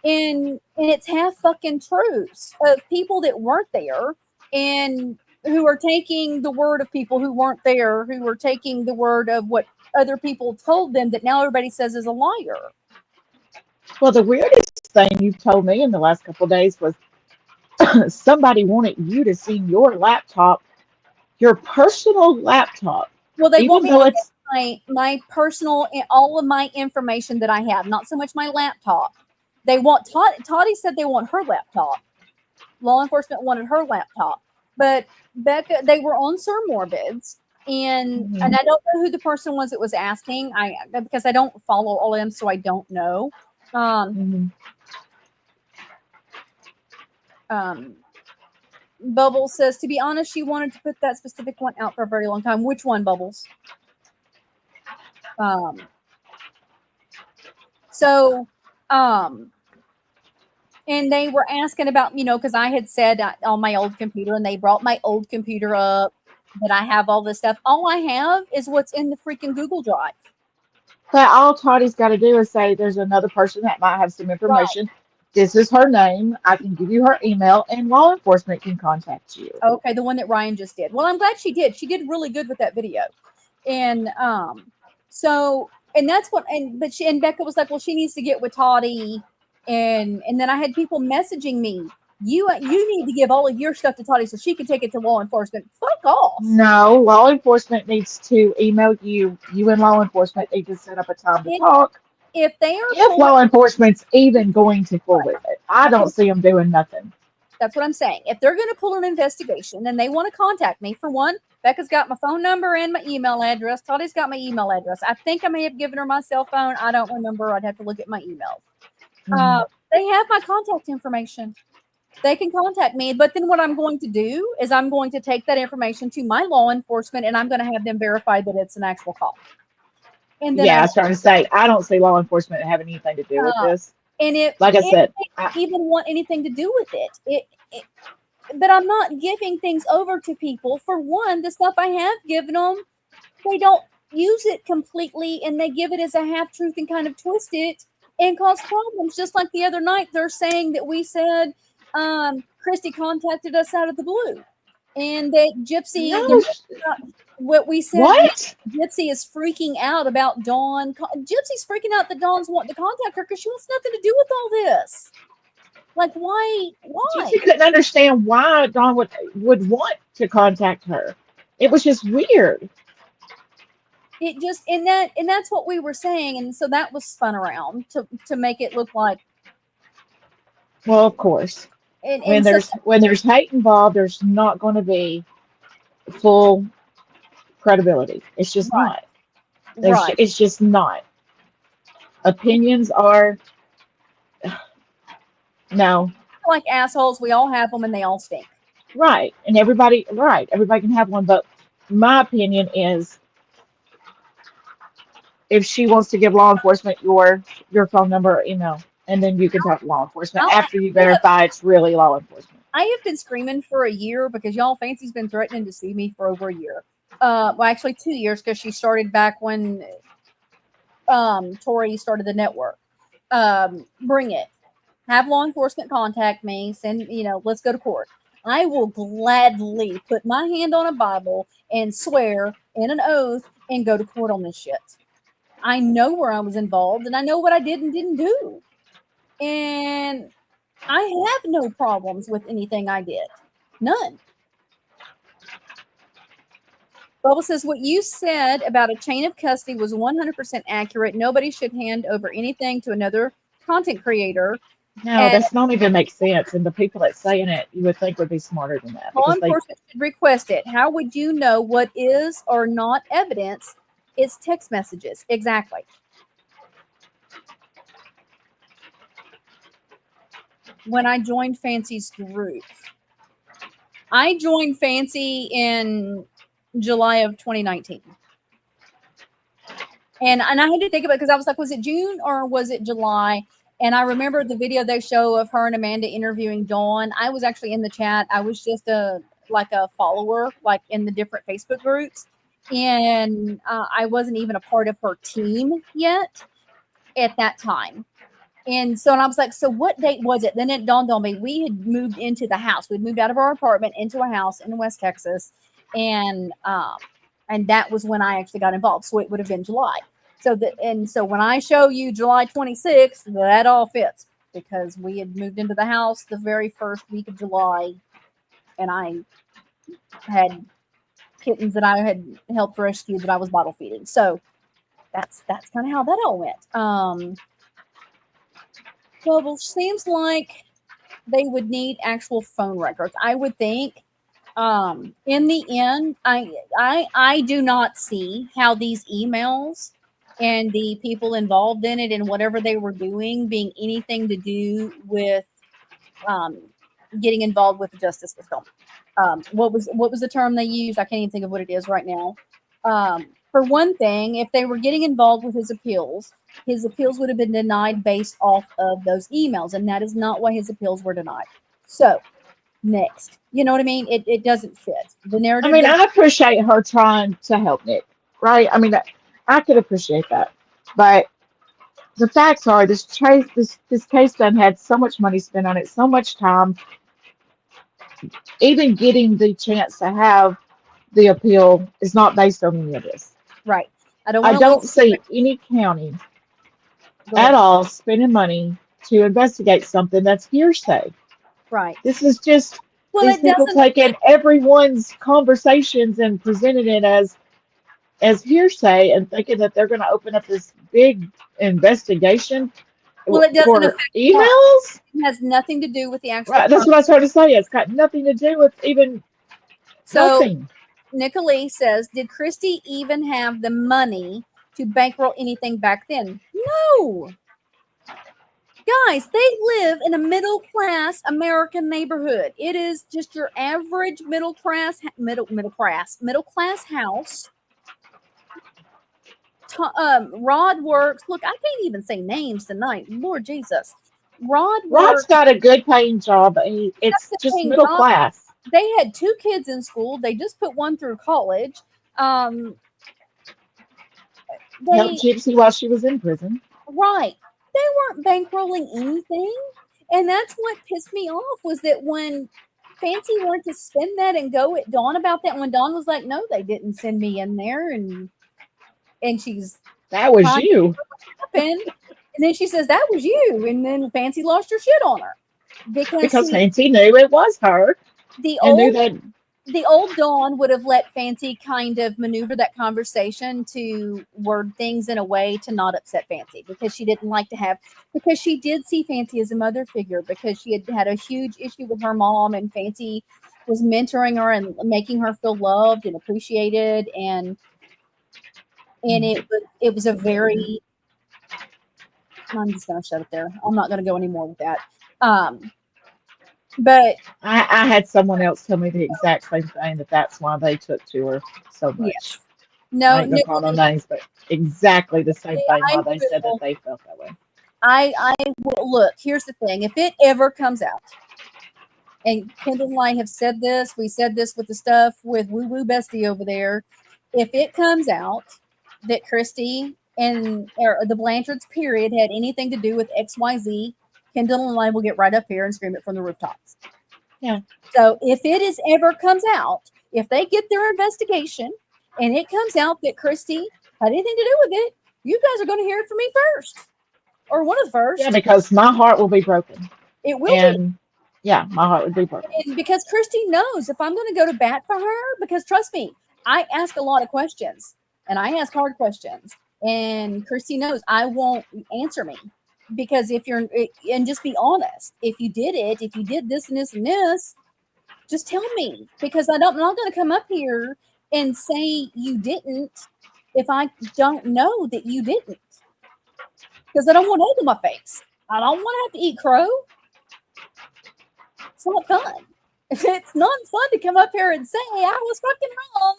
And it's half fucking truths of people that weren't there and who are taking the word of people who weren't there, who are taking the word of what other people told them that now everybody says is a liar. Well, the weirdest thing you've told me in the last couple of days was somebody wanted you to see your laptop, your personal laptop. Well, they want me to get my personal, all of my information that I have, not so much my laptop. They want Toddy said they want her laptop. Law enforcement wanted her laptop, but Becca, they were on Sir Morbids, and I don't know who the person was that was asking. Because I don't follow all of them, so I don't know. Bubbles says, to be honest, she wanted to put that specific one out for a very long time. Which one, Bubbles? So, and they were asking about, because I had said on my old computer, and they brought my old computer up, that I have all this stuff. All I have is what's in the freaking Google Drive. But all Toddie's got to do is say, there's another person that might have some information. Right. This is her name. I can give you her email, and law enforcement can contact you. Okay, the one that Ryan just did. Well, I'm glad she did. She did really good with that video. And so, and that's what, and Becca was like, well, she needs to get with Toddy. And then I had people messaging me, you need to give all of your stuff to Toddy so she can take it to law enforcement. Fuck off. No, law enforcement needs to email you. You and law enforcement need to set up a time to talk. If they are, if law enforcement's even going to fool with it, I don't see them doing nothing. That's what I'm saying. If they're going to pull an investigation and they want to contact me, for one, Becca's got my phone number and my email address. Toddy's got my email address. I think I may have given her my cell phone. I don't remember. I'd have to look at my emails. They have my contact information. They can contact me. But then what I'm going to do is I'm going to take that information to my law enforcement, and I'm going to have them verify that it's an actual call. And then I was trying to say, I don't see law enforcement having anything to do with this. And like I said, I even want anything to do with it. But I'm not giving things over to people. For one, the stuff I have given them, they don't use it completely, and they give it as a half truth and kind of twist it and cause problems. Just like the other night, they're saying that we said Christy contacted us out of the blue, and that Gypsy. No. What we said. What? Gypsy is freaking out about Dawn. Gypsy's freaking out that Dawn's wanting to contact her because she wants nothing to do with all this. Like, why? Gypsy couldn't understand why Dawn would want to contact her. It was just weird. It just and that's what we were saying, and so that was spun around to make it look like. Well, of course, when there's hate involved, there's not going to be full credibility. It's just not. It's just not. Opinions are no. Like assholes, we all have them, and they all stink. Right, and everybody can have one. But my opinion is, if she wants to give law enforcement your phone number or email, and then you can talk to law enforcement after you verify it's really law enforcement. I have been screaming for a year because y'all, Fancy's been threatening to sue me for over a year. Well, actually 2 years, because she started back when Tori started the network. Bring it. Have law enforcement contact me. Send, let's go to court. I will gladly put my hand on a Bible and swear in an oath and go to court on this shit. I know where I was involved, and I know what I did and didn't do. And I have no problems with anything I did. None. Bubba says, what you said about a chain of custody was 100% accurate. Nobody should hand over anything to another content creator. No, that's not even make sense. And the people that saying it, you would think would be smarter than that. Law enforcement should request it. How would you know what is or not evidence? It's text messages. Exactly. When I joined Fancy's group, I joined Fancy in July of 2019. And I had to think about it because I was like, was it June or was it July? And I remember the video they show of her and Amanda interviewing Dawn. I was actually in the chat. I was just a follower, like in the different Facebook groups. And I wasn't even a part of her team yet at that time. And so I was like, so what date was it? Then it dawned on me. We had moved into the house. We'd moved out of our apartment into a house in West Texas. And that was when I actually got involved. So it would have been July. So when I show you July 26th, that all fits because we had moved into the house the very first week of July, and I had kittens that I had helped rescue that I was bottle feeding. So that's kind of how that all went. Well, it seems like they would need actual phone records. I would think. In the end, I do not see how these emails and the people involved in it and whatever they were doing being anything to do with getting involved with the justice system. What was the term they used? I can't even think of what it is right now. For one thing, if they were getting involved with his appeals would have been denied based off of those emails, and that is not why his appeals were denied. So, next, you know what I mean? It doesn't fit the I narrative. mean, I appreciate her trying to help Nick, right? I mean, I could appreciate that, but the facts are this case done had so much money spent on it, so much time. Even getting the chance to have the appeal is not based on any of this. Right. I don't I want to don't see any county at all spending money to investigate something that's hearsay. Right. This is just Well, these it people doesn't. taking everyone's conversations and presenting it as hearsay and thinking that they're going to open up this big investigation Well, it doesn't for affect emails. It has nothing to do with the actual. Right, that's what I was trying to say. It's got nothing to do with even So, nothing. Nicolene says, did Christy even have the money to bankroll anything back then? No. Guys, they live in a middle class American neighborhood. It is just your average middle class house. Rod works. Look, I can't even say names tonight. Lord Jesus. Rod's got a good paying job, but it's just middle class. They had 2 kids in school. They just put one through college. Helped Gypsy while she was in prison. Right. They weren't bankrolling anything. And that's what pissed me off was that when Fancy wanted to spend that and go at Dawn about that, when Dawn was like, no, they didn't send me in there. And she's... That was you. And then she says, that was you. And then Fancy lost her shit on her. Because Fancy knew it was her. The old Dawn would have let Fancy kind of maneuver that conversation to word things in a way to not upset Fancy, because she didn't like to have, because she did see Fancy as a mother figure, because she had a huge issue with her mom, and Fancy was mentoring her and making her feel loved and appreciated, and it was a very... I'm just going to shut it there. I'm not going to go any more with that. But I had someone else tell me the exact same thing, that's why they took to her so much. Yes. No, I ain't gonna call no names, but exactly the same thing why they said that they felt that way. I will look. Here's the thing: if it ever comes out, and Kendall and I have said this, we said this with the stuff with Woo Woo Bestie over there. If it comes out that Christy and the Blanchards period had anything to do with XYZ, Kendall and I will get right up here and scream it from the rooftops. Yeah. So if it is ever comes out, if they get their investigation and it comes out that Christy had anything to do with it, you guys are going to hear it from me first, or one of the first. Yeah, because my heart will be broken. It will be. Yeah, my heart would be broken. And because Christy knows if I'm going to go to bat for her, because trust me, I ask a lot of questions and I ask hard questions, and Christy knows I won't answer me. Because and just be honest, if you did this and this and this, just tell me, because I'm not going to come up here and say you didn't if I don't know that you didn't, because I don't want egg on my face. I don't want to have to eat crow. It's not fun. It's not fun to come up here and say, hey, I was fucking wrong,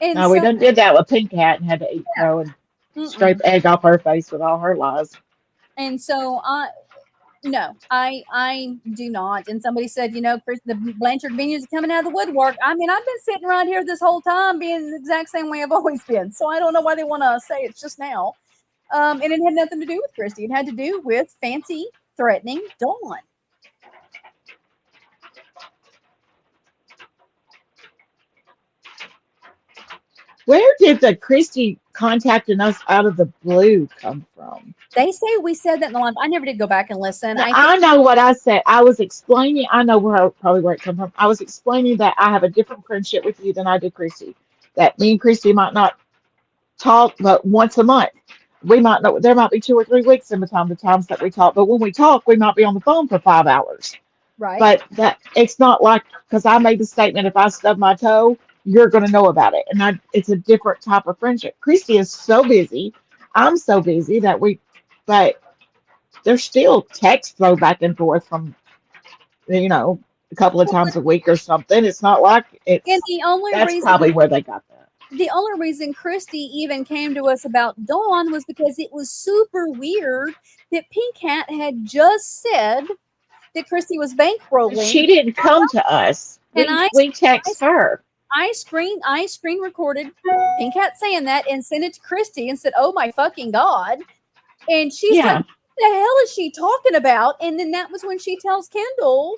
And no, we done did that with Pink Cat and had to eat crow and scrape egg off her face with all her lies. And so I do not. And somebody said, Chris, the Blanchard venues are coming out of the woodwork. I mean, I've been sitting right here this whole time being the exact same way I've always been. So I don't know why they want to say it's just now. And it had nothing to do with Christy. It had to do with Fancy threatening Dawn. Where did the Christy contacting us out of the blue come from? They say we said that in the live. I never did go back and listen. I know what I said. I was explaining. I know probably where it come from. I was explaining that I have a different friendship with you than I do Christy. That me and Christy might not talk, but once a month. We might not. There might be 2 or 3 weeks in between the times that we talk. But when we talk, we might be on the phone for 5 hours. Right. But it's not like, because I made the statement, if I stub my toe, you're going to know about it. And it's a different type of friendship. Christy is so busy. I'm so busy but there's still text flow back and forth from you know, a couple of times a week or something. It's not like And it's, that's probably where they got that. the only reason Christy even came to us about Dawn was because it was super weird that Pink Hat had just said that Christy was bankrolling. She didn't come to us. And We text her. I screen recorded Pink Hat saying that and sent it to Christy and said, "Oh my fucking God." And she's Yeah. like, "What the hell is she talking about?" And then that was when she tells Kendall,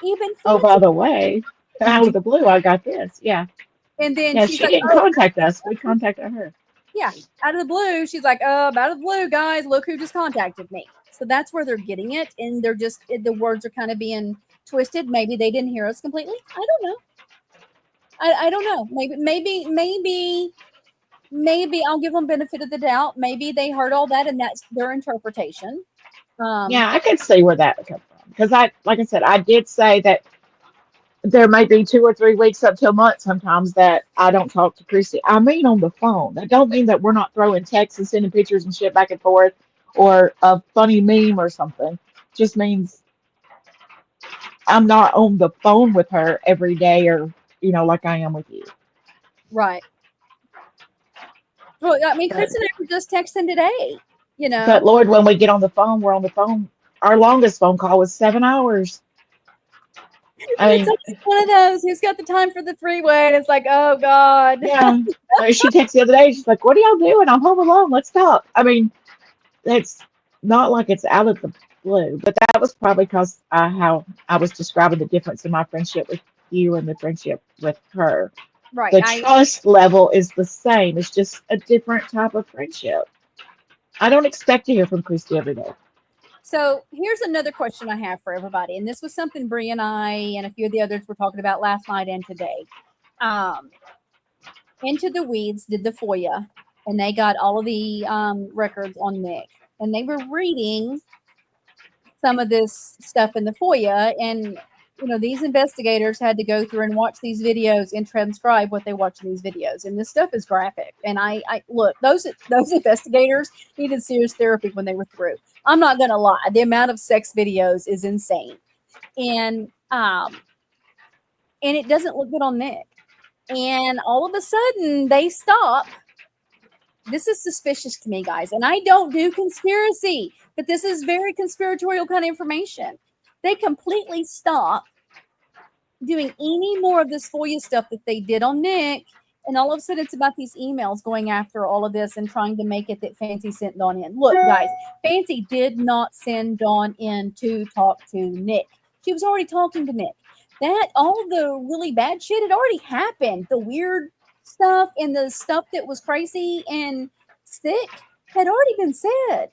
even Oh, by Fancy. the way, out of the blue, I got this. Yeah. And then Yeah, she's she like, didn't contact us. We contacted her. yeah, out of the blue, she's like, out of the blue, guys, look who just contacted me. So that's where they're getting it. And they're just, the words are kind of being twisted. Maybe they didn't hear us completely. I don't know. I don't know. Maybe I'll give them benefit of the doubt. Maybe they heard all that and that's their interpretation. Yeah, I could see where that would come from. Because like I said, I did say that there may be 2 or 3 weeks up to a month sometimes that I don't talk to Chrissy. I mean on the phone. That don't mean that we're not throwing texts and sending pictures and shit back and forth or a funny meme or something. Just means I'm not on the phone with her every day or, like I am with you. Right. Well, I mean, But, Chris and I were just texting today, but Lord, when we get on the phone, we're on the phone. Our longest phone call was 7 hours. I mean, it's one of those who's got the time for the three-way, and it's like, oh God. yeah. She texted the other day. She's like, "What are y'all doing? I'm home alone. Let's talk." I mean, it's not like it's out of the blue, but that was probably because how I was describing the difference in my friendship with you and the friendship with her. Right. The trust level is the same. It's just a different type of friendship. I don't expect to hear from Christy every day. So here's another question I have for everybody, and this was something Bree and I and a few of the others were talking about last night and today. Into the Weeds did the FOIA, and they got all of the records on Nick, and they were reading some of this stuff in the FOIA, and these investigators had to go through and watch these videos and transcribe what they watch in these videos, and this stuff is graphic. And I look, those investigators needed serious therapy when they were through. I'm not gonna lie, the amount of sex videos is insane, and it doesn't look good on Nick. And all of a sudden they stop. This is suspicious to me, guys, and I don't do conspiracy, but this is very conspiratorial kind of information. They completely stop doing any more of this FOIA stuff that they did on Nick, and all of a sudden it's about these emails going after all of this and trying to make it that Fancy sent Dawn in. Look, guys, Fancy did not send Dawn in to talk to Nick. She was already talking to Nick. All the really bad shit had already happened. The weird stuff and the stuff that was crazy and sick had already been said.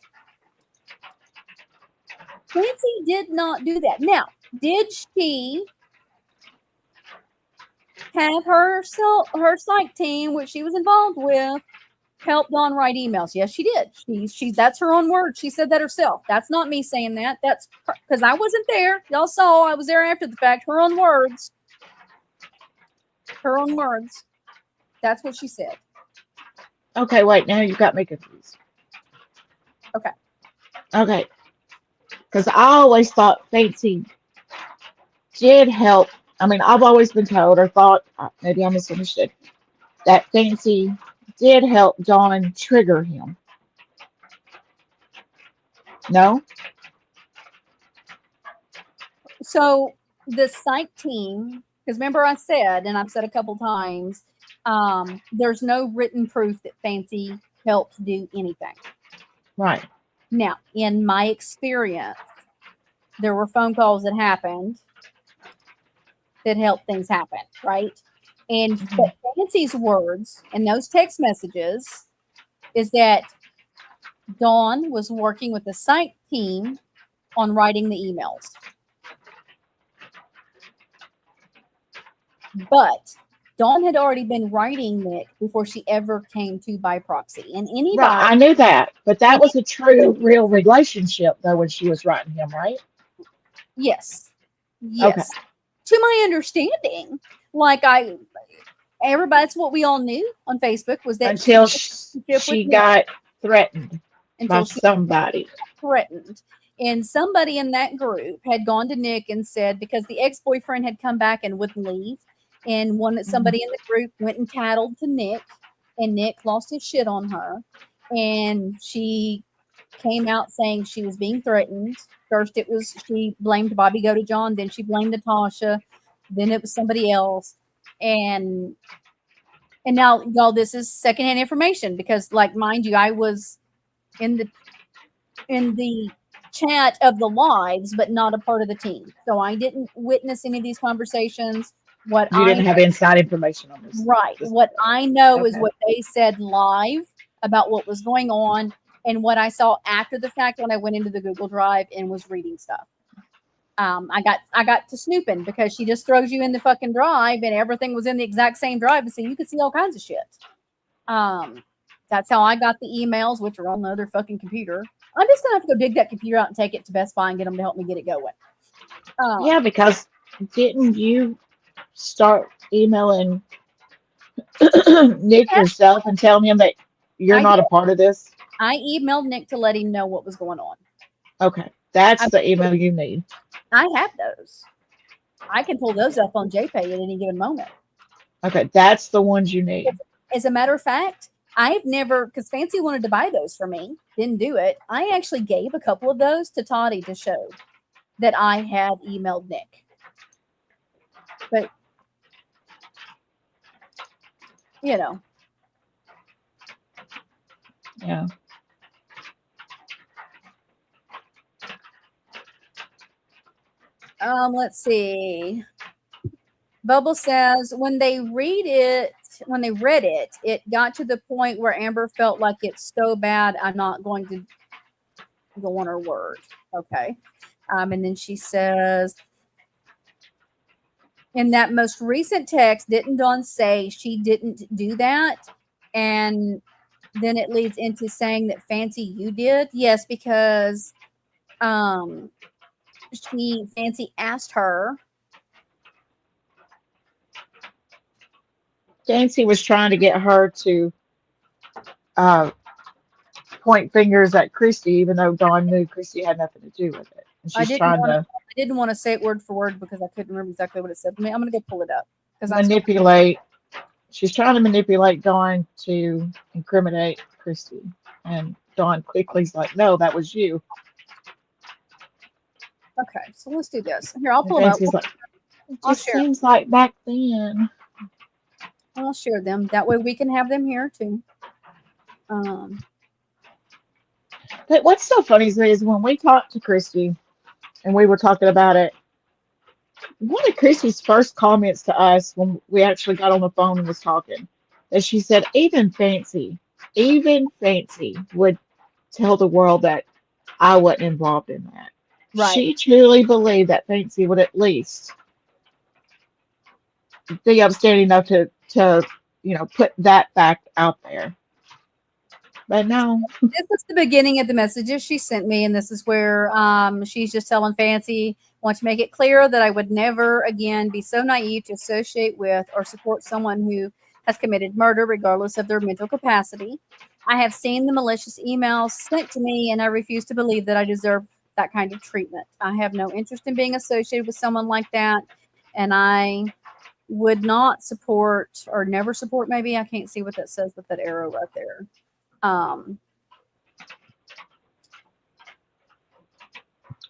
Fancy did not do that. Now, did she have her psych team, which she was involved with, help Dawn write emails? Yes, she did. That's her own word. She said that herself. That's not me saying that. That's because I wasn't there. Y'all saw I was there after the fact. Her own words. Her own words. That's what she said. Okay, wait. Now you got me confused. Okay. Because I always thought Fancy did help. I mean, I've always been told or thought, maybe I misunderstood, that Fancy did help Dawn trigger him. No? So the psych team, because remember I said, and I've said a couple times, there's no written proof that Fancy helped do anything. Right. Now, in my experience, there were phone calls that happened that helped things happen, right? And Fancy's words in those text messages is that Dawn was working with the psych team on writing the emails. But Dawn had already been writing Nick before she ever came to by proxy. And anybody, right, I knew that, but that was a true, real relationship, though, when she was writing him, right? Yes. Okay. To my understanding, that's what we all knew on Facebook was that until she got threatened by somebody. Threatened. And somebody in that group had gone to Nick and said, because the ex-boyfriend had come back and wouldn't leave, and somebody in the group went and tattled to Nick, and Nick lost his shit on her, and she came out saying she was being threatened. First, it was she blamed Bobby Go to John, then she blamed Natasha, then it was somebody else, and now, y'all, this is secondhand information because, like, mind you, I was in the chat of the lives, but not a part of the team, so I didn't witness any of these conversations. What You didn't have inside information on this. Right. This what I know is okay. what they said live about what was going on and what I saw after the fact when I went into the Google Drive and was reading stuff. I got to snooping because she just throws you in the fucking drive and everything was in the exact same drive, and so you could see all kinds of shit. That's how I got the emails, which are on the other fucking computer. I'm just gonna have to go dig that computer out and take it to Best Buy and get them to help me get it going. Yeah, because didn't you start emailing Nick yourself and telling him that you're I not did. a part of this? I emailed Nick to let him know what was going on. Okay, that's the email you need. I have those. I can pull those up on JPay at any given moment. Okay, that's the ones you need. As a matter of fact, I've never, because Fancy wanted to buy those for me, didn't do it. I actually gave a couple of those to Toddy to show that I had emailed Nick. But, you know. Yeah. Let's see. Bubble says when they read it, when they read it, it got to the point where Amber felt like it's so bad, I'm not going to go on her word. Okay. And then she says, in that most recent text, didn't Dawn say she didn't do that? And then it leads into saying that Fancy, you did? Yes, because Fancy asked her. Fancy was trying to get her to point fingers at Christy, even though Dawn knew Christy had nothing to do with it. And I she's trying to I didn't want to say it word for word because I couldn't remember exactly what it said. I'm going to go pull it up because manipulate. She's trying to manipulate Dawn to incriminate Christy, and Dawn quickly's like, "No, that was you." Okay, so let's do this. Here, I'll And pull them up. Fancy's like, "It I'll just share. seems like back then." I'll share them. That way we can have them here too. But what's so funny is when we talked to Christy and we were talking about it, one of Christy's first comments to us when we actually got on the phone and was talking, is she said, even Fancy would tell the world that I wasn't involved in that. Right. She truly believed that Fancy would at least be upstanding enough to put that fact out there. But no. This is the beginning of the messages she sent me, and this is where she's just telling Fancy, want to make it clear that I would never again be so naive to associate with or support someone who has committed murder, regardless of their mental capacity. I have seen the malicious emails sent to me, and I refuse to believe that I deserve that kind of treatment. I have no interest in being associated with someone like that, and I would not support or never support, maybe. I can't see what that says with that arrow right there.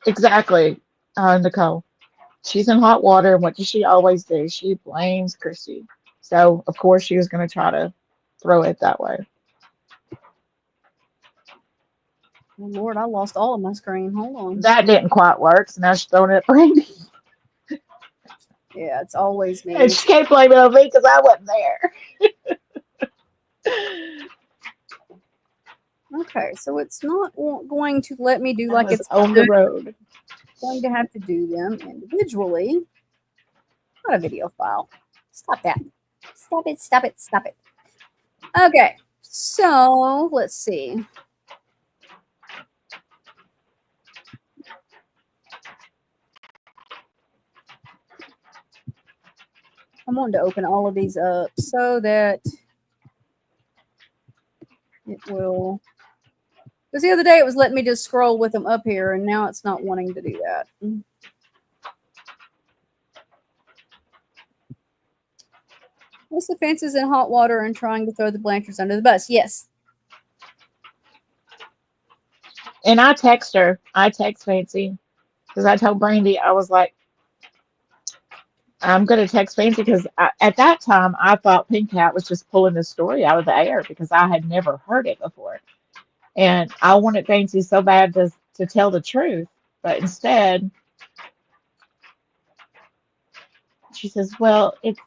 Exactly, Nicole. She's in hot water, and what does she always do? She blames Christy. So, of course, she was going to try to throw it that way. Oh, Lord, I lost all of my screen. Hold on. That didn't quite work, so now she's throwing it at Brandy. Yeah, it's always me. And she can't blame it on me because I wasn't there. Okay, so it's not going to let me do I like was it's on the road. going to have to do them individually. Not a video file. Stop that. Stop it, stop it, stop it. Okay, so let's see. I'm wanting to open all of these up so that it will. Because the other day it was letting me just scroll with them up here, and now it's not wanting to do that. What's the fences in hot water and trying to throw the Blanchards under the bus? Yes. And I text her. I text Fancy because I told Brandy, I was like, I'm going to text Fancy because at that time I thought Pink Cat was just pulling the story out of the air because I had never heard it before. And I wanted Fancy so bad to tell the truth. But instead, she says, well, it's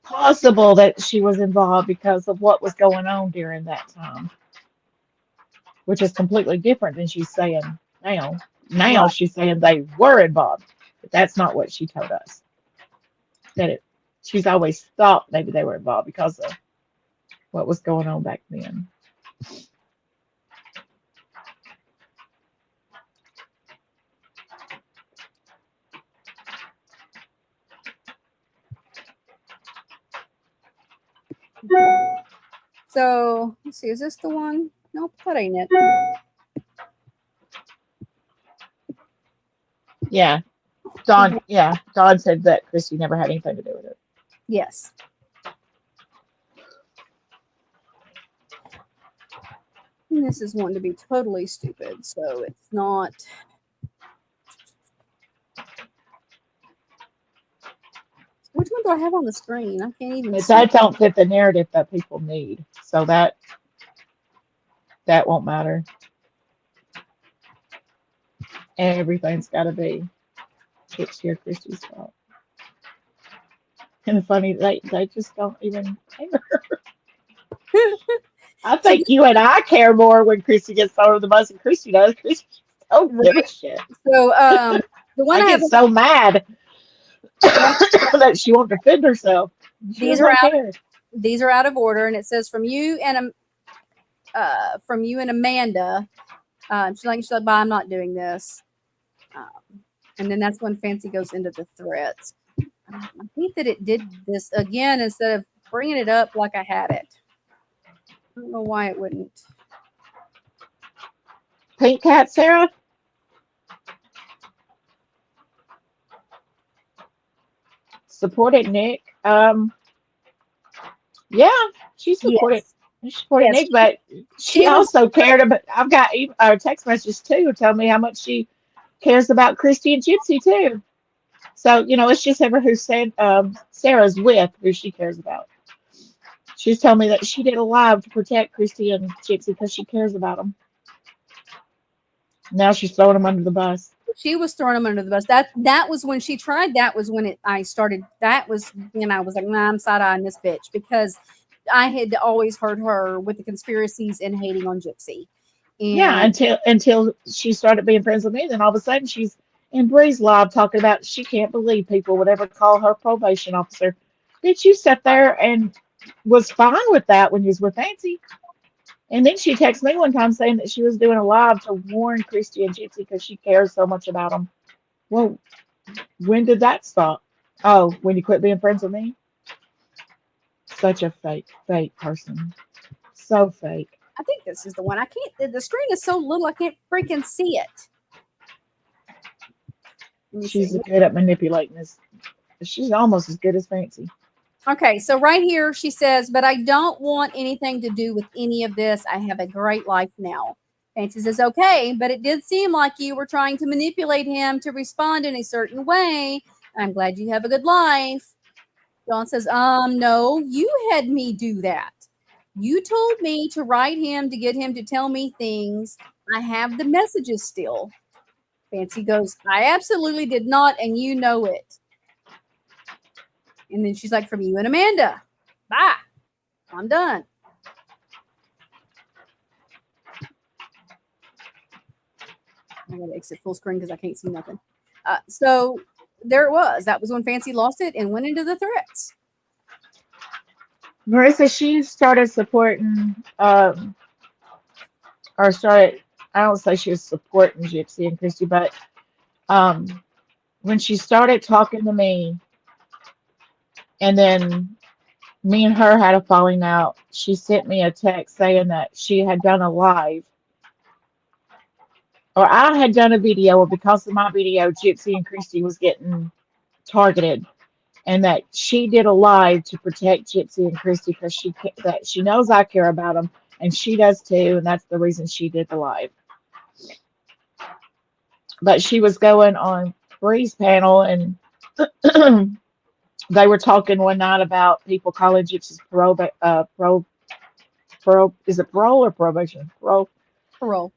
possible that she was involved because of what was going on during that time, which is completely different than she's saying now. Now Right. she's saying they were involved, but that's not what she told us. She's always thought maybe they were involved because of what was going on back then. So let's see, is this the one? Nope, that ain't it. Yeah. Dawn said that Christy never had anything to do with it. Yes. And this is one to be totally stupid, so it's not. Which one do I have on the screen? I can't even But see. that don't fit the narrative that people need. So that won't matter. Everything's got to be Shakespeare Christie's fault. And funny, they just don't even care. I think you and I care more when Christy gets thrown under the bus than Christy does. Christy don't give a shit. So the one I I have get so mad that she won't defend herself. These are out of order, and it says from you and Amanda. She's like, but I'm not doing this. And then that's when Fancy goes into the threats. I hate that it did this again instead of bringing it up like I had it. I don't know why it wouldn't. Pink Cat, Sarah? Supported Nick. Yeah, she supported. Yes. She supported Yes. Nick, but she also cared about. I've got text messages too tell me how much she cares about Christy and Gypsy too. So it's just ever who said Sarah's with who she cares about. She's telling me that she did a live to protect Christy and Gypsy because she cares about them. Now she's throwing them under the bus. She was throwing them under the bus. That was when she tried. That was when I started. That was when I was like, nah, I'm side-eyeing this bitch because I had always heard her with the conspiracies and hating on Gypsy. And yeah, until she started being friends with me, then all of a sudden she's in Bree's live talking about she can't believe people would ever call her probation officer. Bitch, you sat there and was fine with that when you was with Fancy. And then she texted me one time saying that she was doing a live to warn Christy and Gypsy because she cares so much about them. Well, when did that stop? Oh, when you quit being friends with me? Such a fake person. So fake. I think this is the one. I can't. The screen is so little, I can't freaking see it. She's good at manipulating this. She's almost as good as Fancy. Okay, so right here she says, but I don't want anything to do with any of this. I have a great life now. Fancy says, okay, but it did seem like you were trying to manipulate him to respond in a certain way. I'm glad you have a good life. Dawn says, no, you had me do that. You told me to write him to get him to tell me things. I have the messages still. Fancy goes, I absolutely did not, and you know it. And then she's like, from you and Amanda. Bye. I'm done. I gotta exit full screen because I can't see nothing. So there it was. That was when Fancy lost it and went into the threats. Marissa, she started supporting, I don't say she was supporting Gypsy and Christy, but when she started talking to me, and then me and her had a falling out. She sent me a text saying that she had done a live, or I had done a video, or because of my video, Gypsy and Christy was getting targeted, and that she did a live to protect Gypsy and Christy because that she knows I care about them, and she does too, and that's the reason she did the live. But she was going on Bree's panel, and they were talking one night about people calling Gypsy's is it parole or probation? Parole. Parole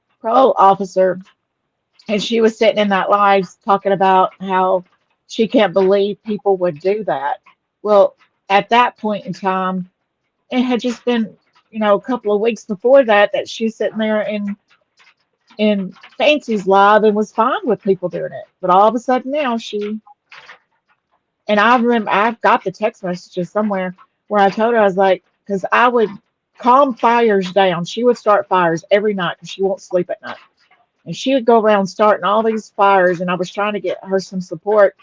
officer. And she was sitting in that live talking about how she can't believe people would do that. Well, at that point in time, it had just been, a couple of weeks before that she's sitting there in Fancy's live and was fine with people doing it. But all of a sudden now and I remember I've got the text messages somewhere where I told her, I was like, because I would calm fires down. She would start fires every night because she won't sleep at night. And she would go around starting all these fires, and I was trying to get her some support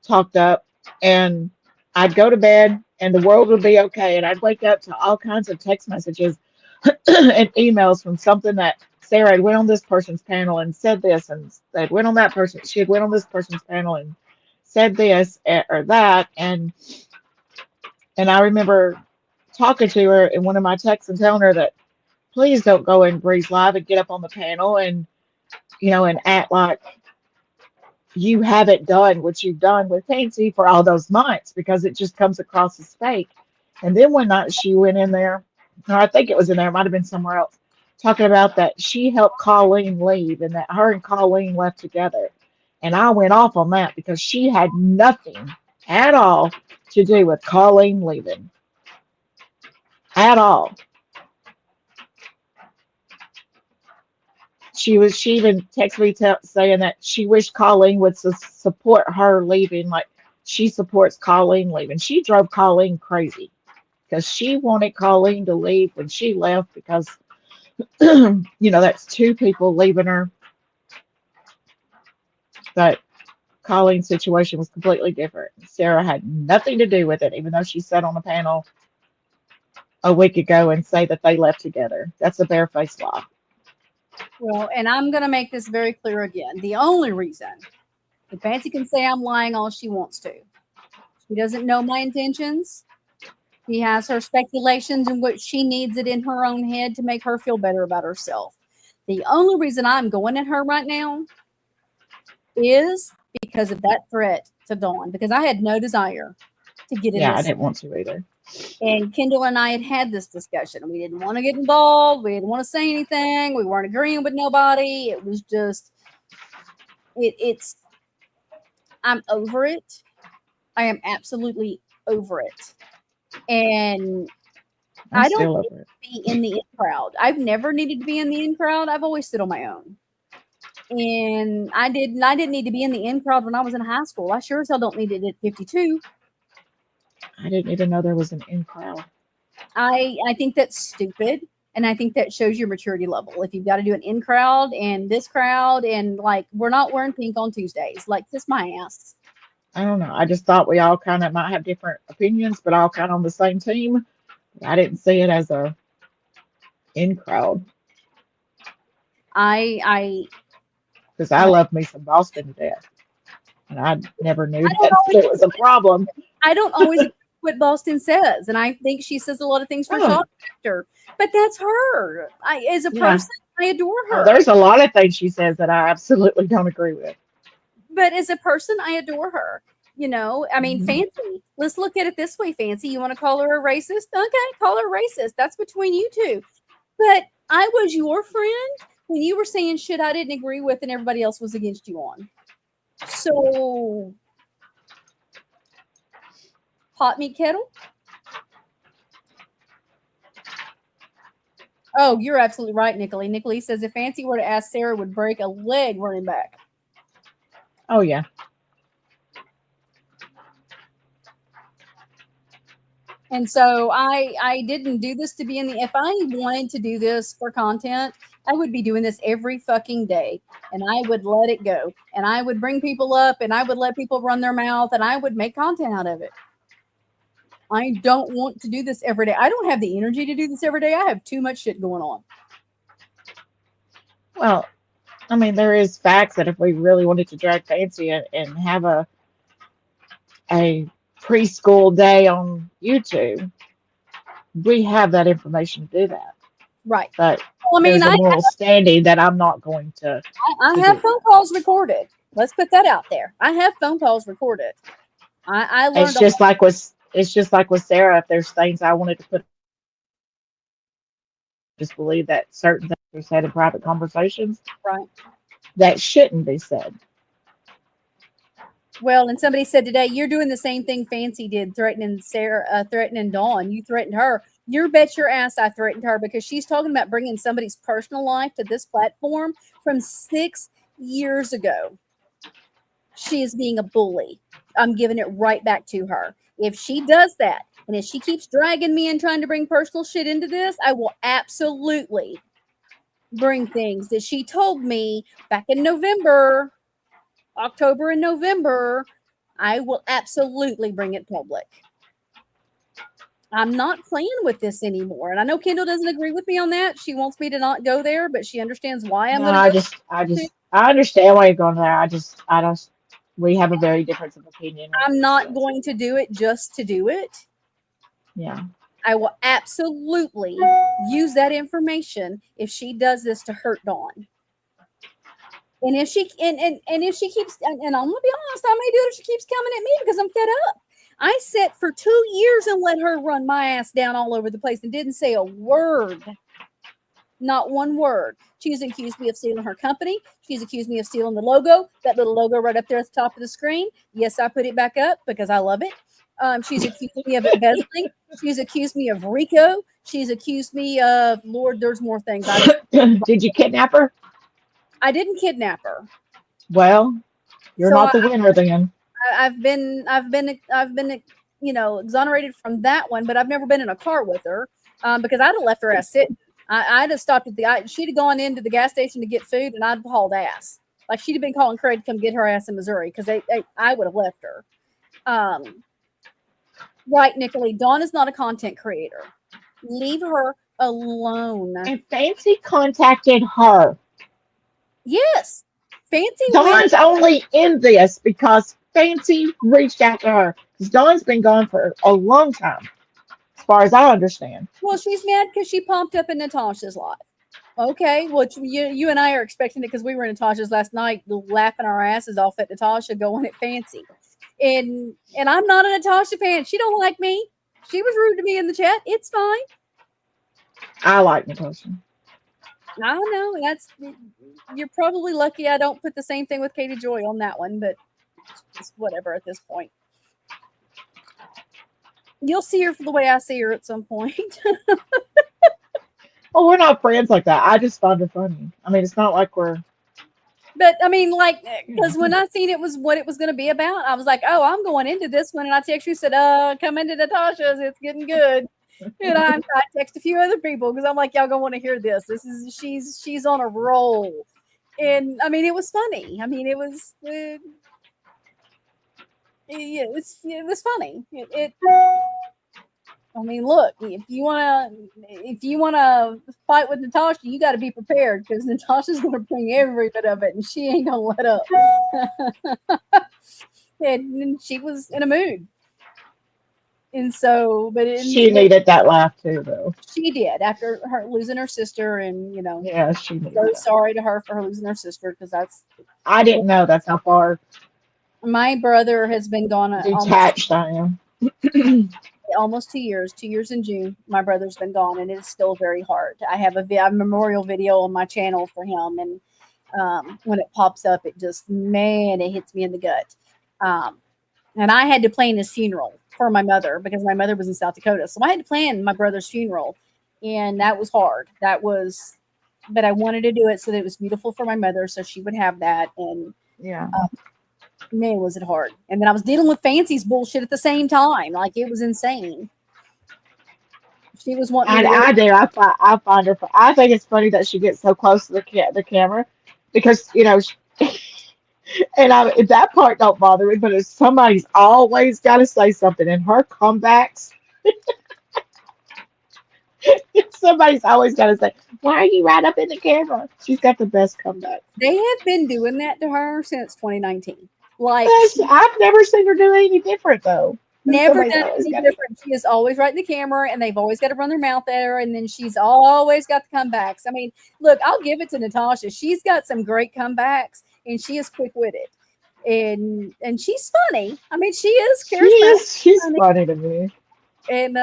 talked up. And I'd go to bed, and the world would be okay. And I'd wake up to all kinds of text messages and emails from something that Sarah had went on this person's panel and said this, and they went on that person. She had went on this person's panel and said this or that, and I remember talking to her in one of my texts and telling her that please don't go and Breeze Live and get up on the panel and and act like you haven't done what you've done with Fancy for all those months, because it just comes across as fake. And then one night she went in there, or I think it was in there, it might have been somewhere else, talking about that she helped Colleen leave and that her and Colleen left together. And I went off on that because she had nothing at all to do with Colleen leaving. At all. She even texted me saying that she wished Colleen would support her leaving, like she supports Colleen leaving. She drove Colleen crazy because she wanted Colleen to leave when she left because, that's two people leaving her. But Colleen's situation was completely different. Sarah had nothing to do with it, even though she sat on a panel a week ago and say that they left together. That's a barefaced lie. Well, and I'm going to make this very clear again. The only reason, and Fancy can say I'm lying all she wants to. She doesn't know my intentions. She has her speculations and what she needs it in her own head to make her feel better about herself. The only reason I'm going at her right now is because of that threat to Dawn, because I had no desire to get in Yeah, I this. didn't want to either. And Kendall and I had this discussion. We didn't want to get involved. We didn't want to say anything. We weren't agreeing with nobody. It was just, it's, I'm over it. I am absolutely over it. And I don't need to be in the in crowd. I've never needed to be in the in crowd. I've always stood on my own. And I didn't need to be in the in crowd when I was in high school. I sure as hell don't need it at 52. I didn't even know there was an in crowd. I think that's stupid, and I think that shows your maturity level. If you've got to do an in crowd and this crowd, and like we're not wearing pink on Tuesdays, like kiss my ass. I don't know. I just thought we all kind of might have different opinions, but all kind of on the same team. I didn't see it as a in crowd. Because I love me some Boston to death, and I never knew that it was a problem. I don't always agree with what Boston says, and I think she says a lot of things for shock factor, but that's her. As a person, I adore her. There's a lot of things she says that I absolutely don't agree with. But as a person, I adore her. I mean, Fancy. Let's look at it this way, Fancy. You want to call her a racist? Okay, call her a racist. That's between you two. But I was your friend when you were saying shit I didn't agree with and everybody else was against you on. So, pot meat kettle? Oh, you're absolutely right, Nicolene. Nicolene says if Fancy were to ask, Sarah would break a leg running back. Oh, yeah. And so I didn't do this to be in the, if I wanted to do this for content, I would be doing this every fucking day, and I would let it go, and I would bring people up, and I would let people run their mouth, and I would make content out of it. I don't want to do this every day. I don't have the energy to do this every day. I have too much shit going on. Well, I mean, there is facts that if we really wanted to drag Fancy and have a preschool day on YouTube, we have that information to do that. Right. But Well, I mean, there's a moral standing that I'm not going to I do have that. phone calls recorded. Let's put that out there. I have phone calls recorded. I learned It's just like with Sarah. If there's things I wanted to put, just believe that certain things are said in private conversations right. that shouldn't be said. Well, and somebody said today, you're doing the same thing Fancy did, threatening Sarah, threatening Dawn. You threatened her. You bet your ass I threatened her because she's talking about bringing somebody's personal life to this platform from 6 years ago. She is being a bully. I'm giving it right back to her. If she does that, and if she keeps dragging me and trying to bring personal shit into this, I will absolutely bring things that she told me back in November, October and November. I will absolutely bring it public. I'm not playing with this anymore. And I know Kendall doesn't agree with me on that. She wants me to not go there, but she understands why I'm No, going to go. I understand why you're going there. I don't. We have a very difference of opinion. I'm not going to do it just to do it. Yeah. I will absolutely use that information if she does this to hurt Dawn. And if she and if she keeps, and I'm gonna be honest, I may do it if she keeps coming at me because I'm fed up. I sat for 2 years and let her run my ass down all over the place and didn't say a word. Not one word. She's accused me of stealing her company. She's accused me of stealing the logo, that little logo right up there at the top of the screen. Yes, I put it back up because I love it. She's accused me of embezzling. She's accused me of RICO. She's accused me of, Lord, there's more things. Did you kidnap her? I didn't kidnap her. Well, you're So not the winner then. I've been, exonerated from that one, but I've never been in a car with her because I'd have left her ass sitting. I'd have stopped at she'd have gone into the gas station to get food, and I'd have hauled ass. Like she'd have been calling Craig to come get her ass in Missouri because I would have left her. Right, Nicolette. Dawn is not a content creator. Leave her alone. And Fancy contacted her. Yes. Fancy Dawn's only in this because Fancy reached out to her. Because Dawn's been gone for a long time, as far as I understand. Well, she's mad because she pumped up in Natasha's life. Okay, well, you and I are expecting it because we were in Natasha's last night, laughing our asses off at Natasha going at Fancy, and I'm not a Natasha fan. She don't like me. She was rude to me in the chat. It's fine. I like Natasha. I know you're probably lucky I don't put the same thing with Katie Joy on that one, but it's whatever at this point. You'll see her for the way I see her at some point. Well, we're not friends like that. I just find her funny. I mean, it's not like we're. But I mean, like, because when I seen it was what it was going to be about, I was like, oh, I'm going into this one. And I text you, said, come into Natasha's. It's getting good. And I text a few other people because I'm like, y'all gonna want to hear this. She's on a roll. And I mean, it was funny. I mean, it was funny. I mean, look, if you wanna fight with Natasha, you got to be prepared because Natasha's gonna bring every bit of it, and she ain't gonna let up. And she was in a mood, and so, She needed that laugh too, though. She did after her losing her sister, and yeah, she needed so that. sorry to her for her losing her sister because I didn't know that's how far my brother has been gone. Detached I am. Almost 2 years. 2 years in June, my brother's been gone, and it's still very hard. I have a memorial video on my channel for him, and when it pops up, it hits me in the gut. And I had to plan his funeral for my mother because my mother was in South Dakota, so I had to plan my brother's funeral, and that was hard. But I wanted to do it so that it was beautiful for my mother, so she would have that. And yeah. Man, was it hard. And then I was dealing with Fancy's bullshit at the same time. Like, it was insane. She was wanting I find her. I think it's funny that she gets so close to the camera because, And that part don't bother me, but if somebody's always got to say something, and her comebacks, somebody's always got to say, "Why are you right up in the camera?" She's got the best comeback. They have been doing that to her since 2019. Like she I've never seen her do anything different though. never Somebody's done always any got to. different. She is always right in the camera, and they've always got to run their mouth at her, and then she's always got the comebacks. I mean, look, I'll give it to Natasha. She's got some great comebacks, and she is quick witted, and she's funny. I mean, she is charismatic, She's funny, funny to me. and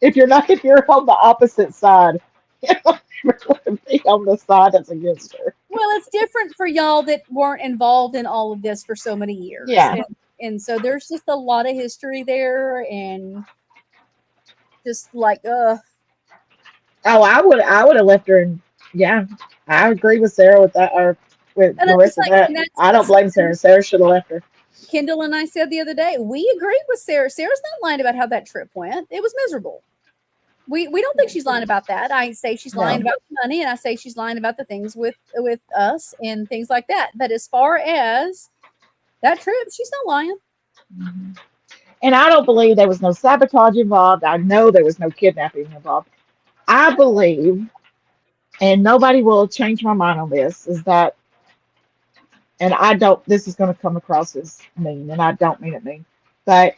If you're on the opposite side, you don't ever want to be on the side that's against her. well, it's different for y'all that weren't involved in all of this for so many years. Yeah. And so there's just a lot of history there, and just like Oh, I would have left her. And yeah, I agree with Sarah with that, or with and I'm just Marissa like, that. and I don't that's blame Sarah. Sarah should have left her. Kendall and I said the other day. We agreed with Sarah. Sarah's not lying about how that trip went. It was miserable. We don't think she's lying about that. I say she's lying No. about the money, and I say she's lying about the things with us and things like that. But as far as that trip, she's not lying. Mhm. And I don't believe there was no sabotage involved. I know there was no kidnapping involved. I believe, and nobody will change my mind on this, is that, and I don't, this is going to come across as mean, and I don't mean it mean, but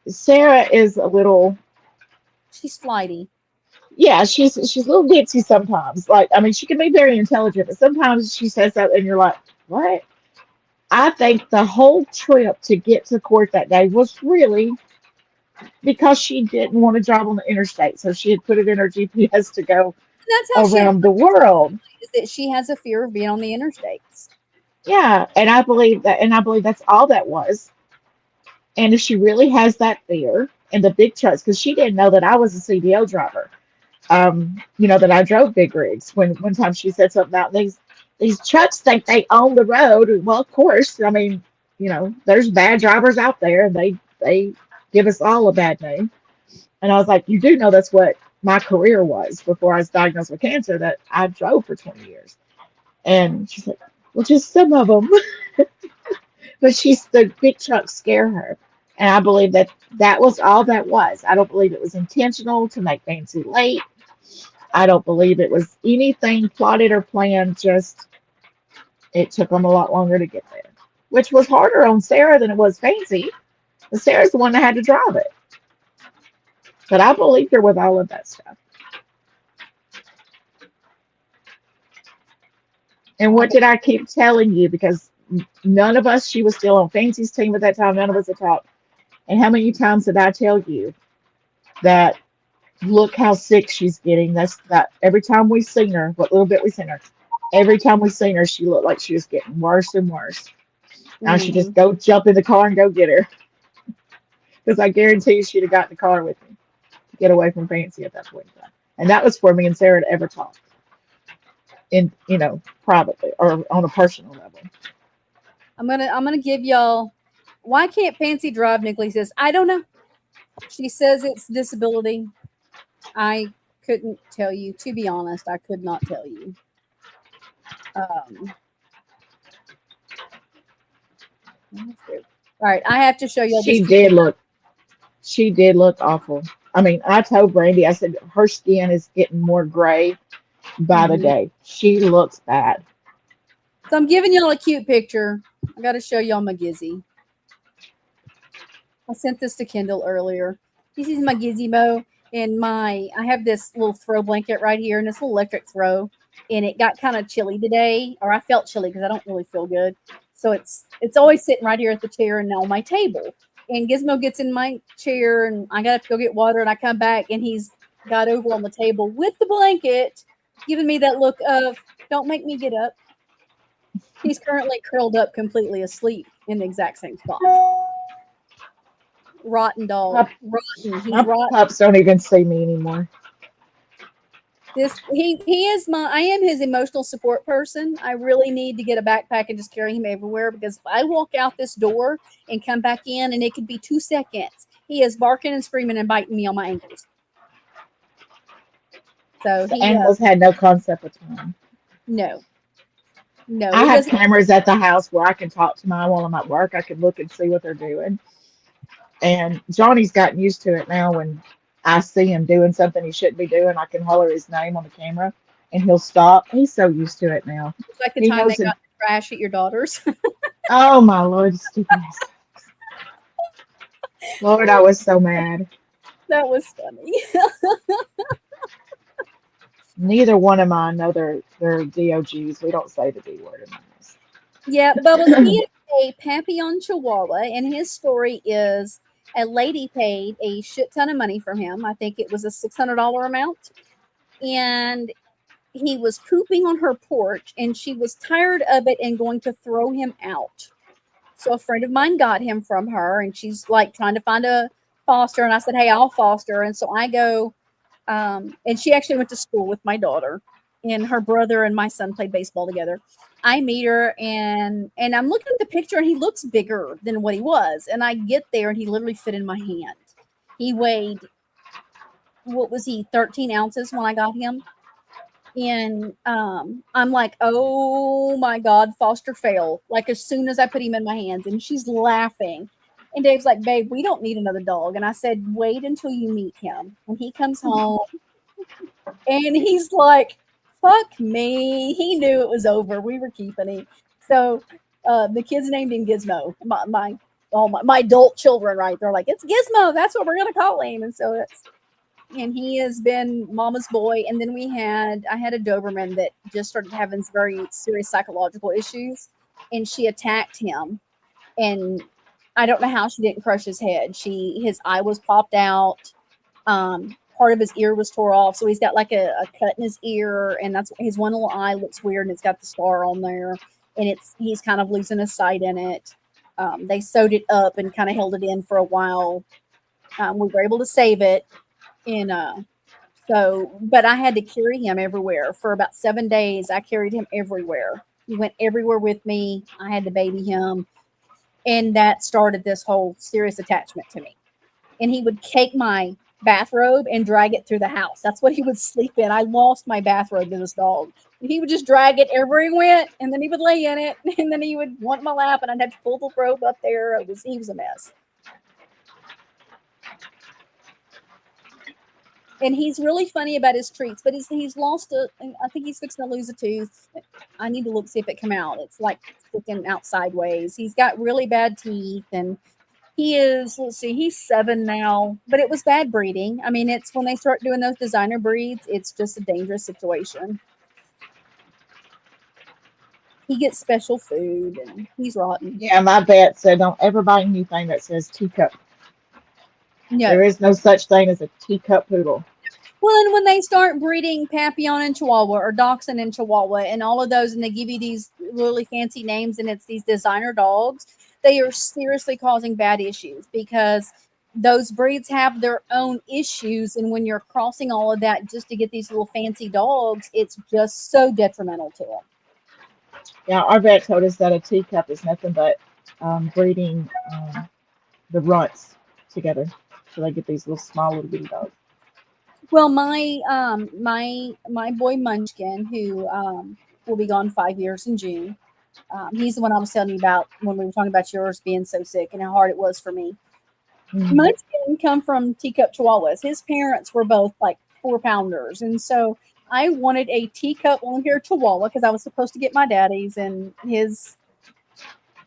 Sarah is a little, She's flighty. yeah, she's a little ditzy sometimes. Like, I mean, she can be very intelligent, but sometimes she says that, and you're like, what? I think the whole trip to get to court that day was really because she didn't want to drive on the interstate. So she had put it in her GPS to go And that's how she around the world. is that she has a fear of being on the interstates. Yeah. And I believe that, and I believe that's all that was. And if she really has that fear and the big trucks, because she didn't know that I was a CDL driver, that I drove big rigs. When one time she said something about these trucks think they own the road. Well, of course, I mean, there's bad drivers out there, and they give us all a bad name. And I was like, you do know that's what my career was before I was diagnosed with cancer, that I drove for 20 years. And she's like, well, just some of them. But the big trucks scare her. And I believe that that was all that was. I don't believe it was intentional to make Nancy late. I don't believe it was anything plotted or planned. Just it took them a lot longer to get there, which was harder on Sarah than it was Fancy. But Sarah's the one that had to drive it. But I believed her with all of that stuff. And what did I keep telling you? Because none of us, she was still on Fancy's team at that time, none of us had talked. And how many times did I tell you that look how sick she's getting? That's that every time we seen her, what little bit we seen her, every time we seen her, she looked like she was getting worse and worse. Now she just go jump in the car and go get her. Because I guarantee you she'd have got in the car with me to get away from Fancy at that point in time. And that was for me and Sarah to ever talk in, privately or on a personal level. I'm gonna give y'all. Why can't Fancy drive? Nicoley says, I don't know. She says it's disability. I couldn't tell you. To be honest, I could not tell you. All right, I have to show y'all this. She did look awful. I mean, I told Brandy, I said her skin is getting more gray by the day. She looks bad. So I'm giving y'all a cute picture. I got to show y'all my Gizzy. I sent this to Kendall earlier. This is my Gizmo, and I have this little throw blanket right here, and this little electric throw, and it got kind of chilly today, or I felt chilly because I don't really feel good. So it's always sitting right here at the chair and on my table. And Gizmo gets in my chair, and I got to go get water, and I come back, and he's got over on the table with the blanket, giving me that look of, don't make me get up. He's currently curled up completely asleep in the exact same spot. Rotten dog. Rotten. He's rotten. Pups don't even see me anymore. He is I am his emotional support person. I really need to get a backpack and just carry him everywhere, because if I walk out this door and come back in, and it could be 2 seconds, he is barking and screaming and biting me on my ankles. So the animals had no concept of time. No. No, I it have doesn't. cameras at the house where I can talk to mine while I'm at work. I can look and see what they're doing. And Johnny's gotten used to it now. When I see him doing something he shouldn't be doing, I can holler his name on the camera and he'll stop. He's so used to it now. It's like the He time they knows got it. the trash at your daughter's. Oh my Lord, stupid ass. Lord, I was so mad. That was funny. Neither one of mine know they're DOGs. We don't say the D word in my house. Yeah, Bubbles, he is a Papillon Chihuahua, and his story is a lady paid a shit ton of money for him. I think it was a $600 amount. And he was pooping on her porch, and she was tired of it and going to throw him out. So a friend of mine got him from her, and she's like trying to find a foster. And I said, "Hey, I'll foster." And so I go, and she actually went to school with my daughter, and her brother and my son played baseball together. I meet her, and I'm looking at the picture, and he looks bigger than what he was. And I get there, and he literally fit in my hand. He weighed, what was he, 13 ounces when I got him? And I'm like, oh my God, foster fail. Like as soon as I put him in my hands, and she's laughing. And Dave's like, babe, we don't need another dog. And I said, wait until you meet him. When he comes home, and he's like, fuck me. He knew it was over. We were keeping him. So the kids named him Gizmo. My adult children, right? They're like, it's Gizmo. That's what we're gonna call him. And so and he has been mama's boy. And then I had a Doberman that just started having very serious psychological issues, and she attacked him. And I don't know how she didn't crush his head. His eye was popped out. Part of his ear was tore off, so he's got like a cut in his ear, and that's his one little eye looks weird, and it's got the scar on there, and he's kind of losing his sight in it. They sewed it up and kind of held it in for a while. We were able to save it, and but I had to carry him everywhere for about 7 days. I carried him everywhere. He went everywhere with me. I had to baby him, and that started this whole serious attachment to me. And he would take my bathrobe and drag it through the house. That's what he would sleep in. I lost my bathrobe to this dog. And he would just drag it everywhere he went, and then he would lay in it, and then he would want my lap, and I'd have to pull the robe up there. He was a mess. And he's really funny about his treats, but he's lost I think he's fixing to lose a tooth. I need to look see if it come out. It's like sticking out sideways. He's got really bad teeth, and let's see, he's 7 now, but it was bad breeding. I mean, it's when they start doing those designer breeds, it's just a dangerous situation. He gets special food, and he's rotten. Yeah, my vet said don't ever buy anything that says teacup. No. There is no such thing as a teacup poodle. Well, and when they start breeding Papillon and Chihuahua or Dachshund and Chihuahua and all of those, and they give you these really fancy names, and it's these designer dogs, they are seriously causing bad issues because those breeds have their own issues. And when you're crossing all of that just to get these little fancy dogs, it's just so detrimental to them. Yeah, our vet told us that a teacup is nothing but breeding the runts together. So they get these little small little bitty dogs. Well, my boy Munchkin, who will be gone 5 years in June, he's the one I was telling you about when we were talking about yours being so sick and how hard it was for me. Mm-hmm. Munchkin come from teacup Chihuahuas. His parents were both like 4-pounders, and so I wanted a teacup long-haired Chihuahua because I was supposed to get my daddy's, and his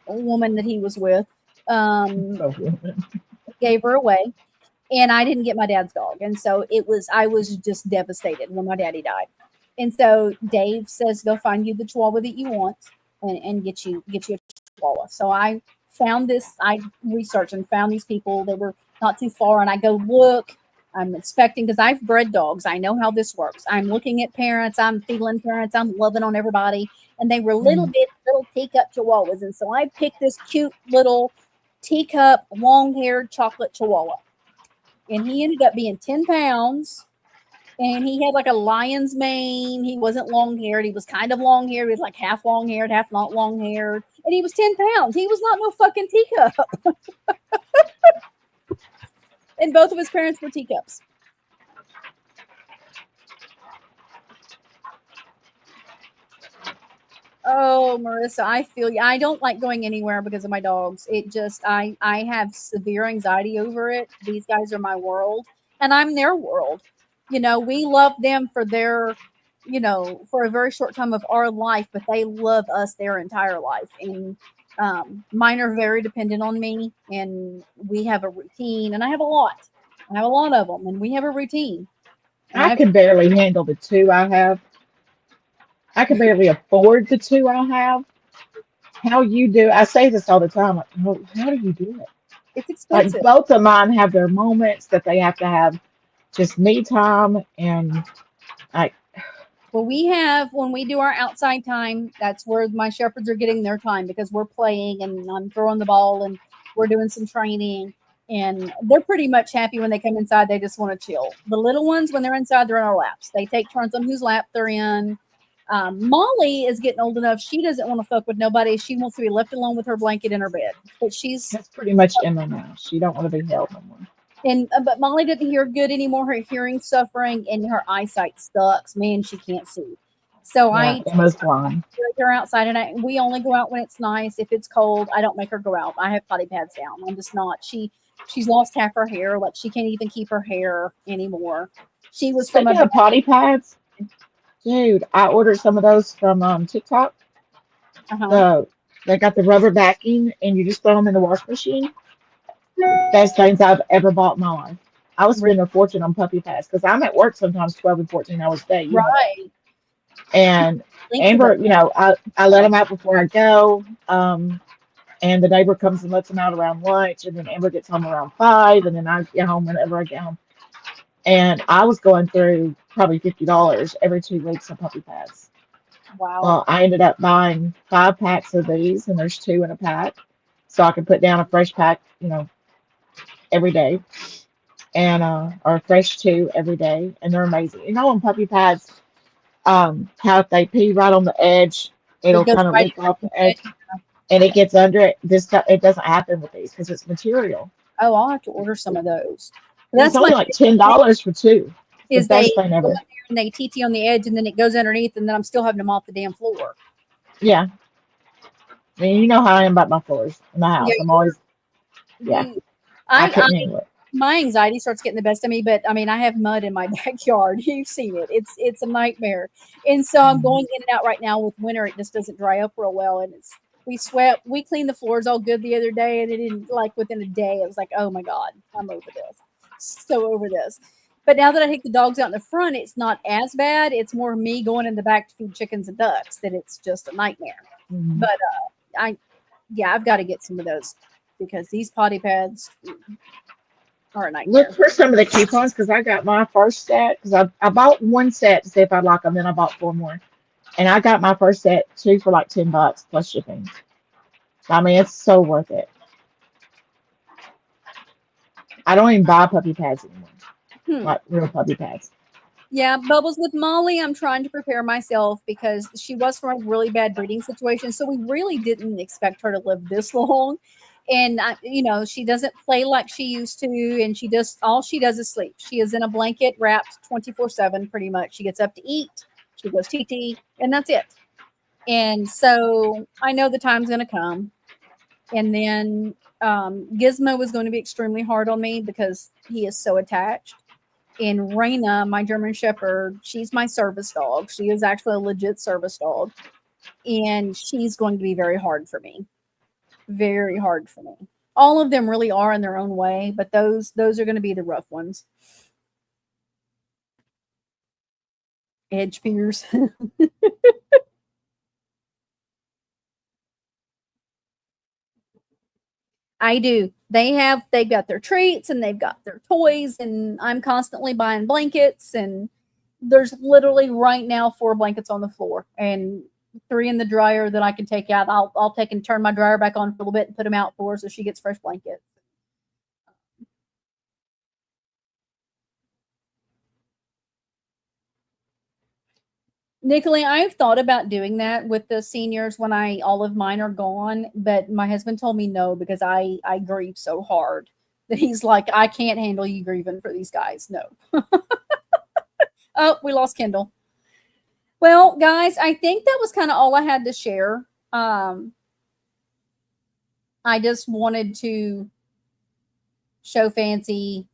woman that he was with gave her away. And I didn't get my dad's dog. And so I was just devastated when my daddy died. And so Dave says, go find you the Chihuahua that you want and get you a Chihuahua. So I researched and found these people. They were not too far. And I go, look, I'm inspecting because I've bred dogs. I know how this works. I'm looking at parents. I'm feeling parents. I'm loving on everybody. And they were little teacup Chihuahuas. And so I picked this cute little teacup, long-haired chocolate Chihuahua. And he ended up being 10 pounds. And he had like a lion's mane. He wasn't long-haired. He was kind of long-haired. He was like half long-haired, half not long-haired. And he was 10 pounds. He was not no fucking teacup. And both of his parents were teacups. Oh, Oh, Marissa, I feel you. I don't like going anywhere because of my dogs. It just I have severe anxiety over it. These guys are my world, and I'm their world. We love them for their, for a very short time of our life, but they love us their entire life. And mine are very dependent on me, and we have a routine, and I have a lot. I have a lot of them, and we have a routine. And I can barely handle the two I have. I can barely afford the two I have. How you do? I say this all the time. Like, how do you do it? it's Like expensive. both of mine have their moments that they have to have just me time, and like Well, we have when we do our outside time, that's where my shepherds are getting their time because we're playing and I'm throwing the ball and we're doing some training. And they're pretty much happy when they come inside. They just want to chill. The little ones, when they're inside, they're in our laps. They take turns on whose lap they're in. Molly is getting old enough. She doesn't want to fuck with nobody. She wants to be left alone with her blanket in her bed. But she's that's pretty much Emma now. She don't want to be held no more. and but Molly doesn't hear good anymore. Her hearing suffering and her eyesight sucks. Man, she can't see. So Yeah, I Emma's blind. take her outside, and we only go out when it's nice. If it's cold, I don't make her go out. I have potty pads down. I'm just not. She's lost half her hair. Like she can't even keep her hair anymore. She was from a Speaking of potty pads, dude, I ordered some of those from TikTok. uh-huh. They got the rubber backing, and you just throw them in the wash machine. Best things I've ever bought in my life. I was spending a fortune on puppy pads because I'm at work sometimes 12 and 14 hours a day. You know that. Right. And Link to Amber, those. I let them out before I go. And the neighbor comes and lets them out around lunch, and then Amber gets home around 5, and then I get home whenever I get home. And I was going through probably $50 every 2 weeks of puppy pads. Wow. Well, I ended up buying 5 packs of these, and there's 2 in a pack, so I can put down a fresh pack, every day, and or a fresh 2 every day, and they're amazing. On puppy pads, how if they pee right on the edge, It it'll goes kind of right lick off into the edge, it. and it gets under it. It doesn't happen with these because it's material. Oh, I'll have to order some of those. And it's That's only what like $10 for 2. The is they best thing go in ever. there and they TT on the edge, and then it goes underneath, and then I'm still having to mop the damn floor. Yeah. I mean, you know how I am about my floors in my Yeah, house. I'm always, yeah, you. I I couldn't handle it. my anxiety starts getting the best of me, but I mean I have mud in my backyard. You've seen it. It's a nightmare. And so I'm Mhm. going in and out right now with winter. It just doesn't dry up real well. And we cleaned the floors all good the other day, and it didn't, like, within a day. It was like, oh my God, I'm over this. So over this. But now that I take the dogs out in the front, it's not as bad. It's more me going in the back to feed chickens and ducks that it's just a nightmare. Mhm. But I yeah, I've got to get some of those because these potty pads are a Look nightmare. for some of the coupons because I got my first set because I bought 1 set to see if I like them. Then I bought 4 more, and I got my first set 2 for like $10 plus shipping. I mean, it's so worth it. I don't even buy puppy pads anymore, Hmm. like real puppy pads. Yeah, Bubbles, with Molly, I'm trying to prepare myself because she was from a really bad breeding situation. So we really didn't expect her to live this long. And, she doesn't play like she used to. And all she does is sleep. She is in a blanket wrapped 24/7, pretty much. She gets up to eat, she goes TT, and that's it. And so I know the time's going to come. And then Gizmo is going to be extremely hard on me because he is so attached. And Raina, my German Shepherd, she's my service dog. She is actually a legit service dog. And she's going to be very hard for me. Very hard for me. All of them really are in their own way, but those are going to be the rough ones. Edge Pierce. I do. They've got their treats and they've got their toys, and I'm constantly buying blankets, and there's literally right now 4 blankets on the floor and 3 in the dryer that I can take out. I'll take and turn my dryer back on for a little bit and put them out for her so she gets fresh blankets. Nicolene, I've thought about doing that with the seniors when all of mine are gone, but my husband told me no because I grieve so hard that he's like, I can't handle you grieving for these guys. No. Oh, we lost Kendall. Well, guys, I think that was kind of all I had to share. I just wanted to show Fancy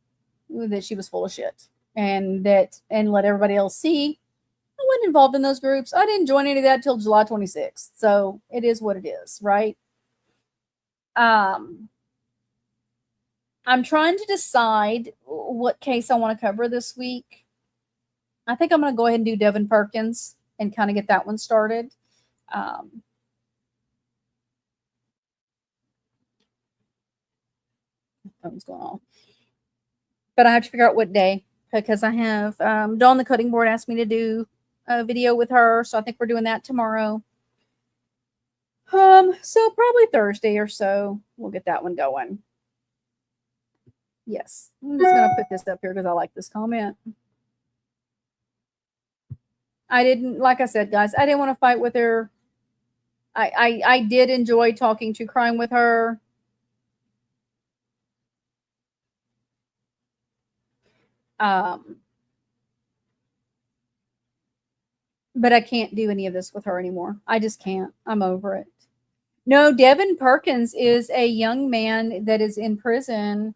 that she was full of shit and let everybody else see I wasn't involved in those groups. I didn't join any of that till July 26th. So it is what it is, right? Um, I'm trying to decide what case I want to cover this week. I think I'm going to go ahead and do Devin Perkins and kind of get that one started. What's going on? But I have to figure out what day because I have Dawn the cutting board asked me to do a video with her, so I think we're doing that tomorrow. So probably Thursday or so we'll get that one going. Yes, I'm just gonna put this up here because I like this comment. I didn't, like I said, guys, I didn't want to fight with her. I did enjoy talking to crime with her. But I can't do any of this with her anymore. I just can't. I'm over it. No, Devin Perkins is a young man that is in prison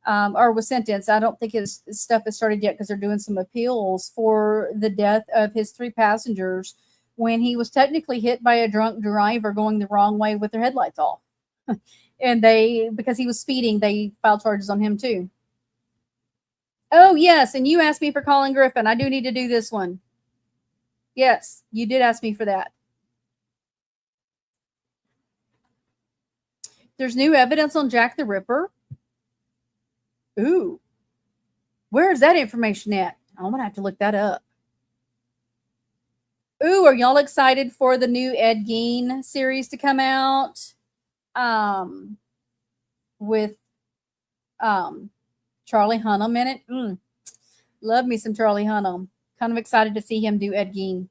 or was sentenced. I don't think his stuff has started yet because they're doing some appeals for the death of his 3 passengers when he was technically hit by a drunk driver going the wrong way with their headlights off. And because he was speeding, they filed charges on him too. Oh, yes. And you asked me for Colin Griffin. I do need to do this one. Yes, you did ask me for that. There's new evidence on Jack the Ripper. Ooh. Where is that information at? I'm going to have to look that up. Ooh, are y'all excited for the new Ed Gein series to come out? With Charlie Hunnam in it. Love me some Charlie Hunnam. Kind of excited to see him do Ed Gein.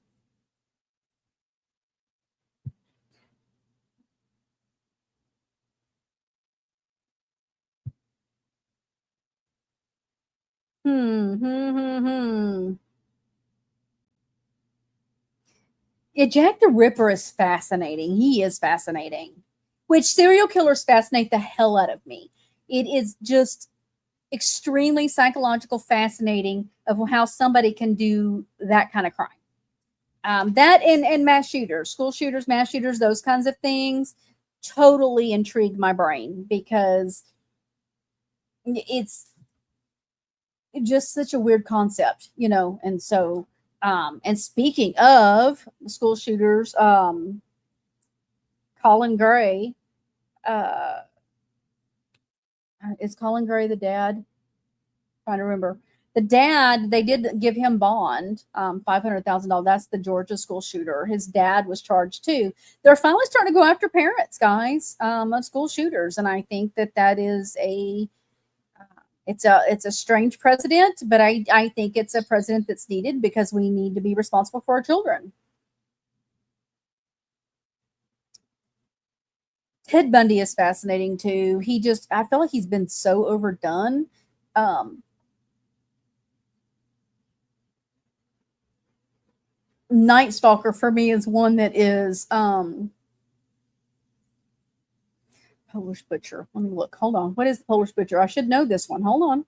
Yeah, Jack the Ripper is fascinating. He is fascinating. Which serial killers fascinate the hell out of me. It is just extremely psychological fascinating of how somebody can do that kind of crime. That and mass shooters, school shooters, mass shooters, those kinds of things totally intrigue my brain because it's just such a weird concept, and so and speaking of school shooters, Colin Gray, is Colin Gray the dad? I'm trying to remember. The dad, they did give him bond, $500,000. That's the Georgia school shooter. His dad was charged too. They're finally starting to go after parents, guys, of school shooters, and I think that is it's a strange precedent, but I think it's a precedent that's needed because we need to be responsible for our children. Ted Bundy is fascinating too. I feel like he's been so overdone. Night Stalker for me is one that is Polish Butcher. Let me look. Hold on. What is the Polish Butcher? I should know this one. Hold on.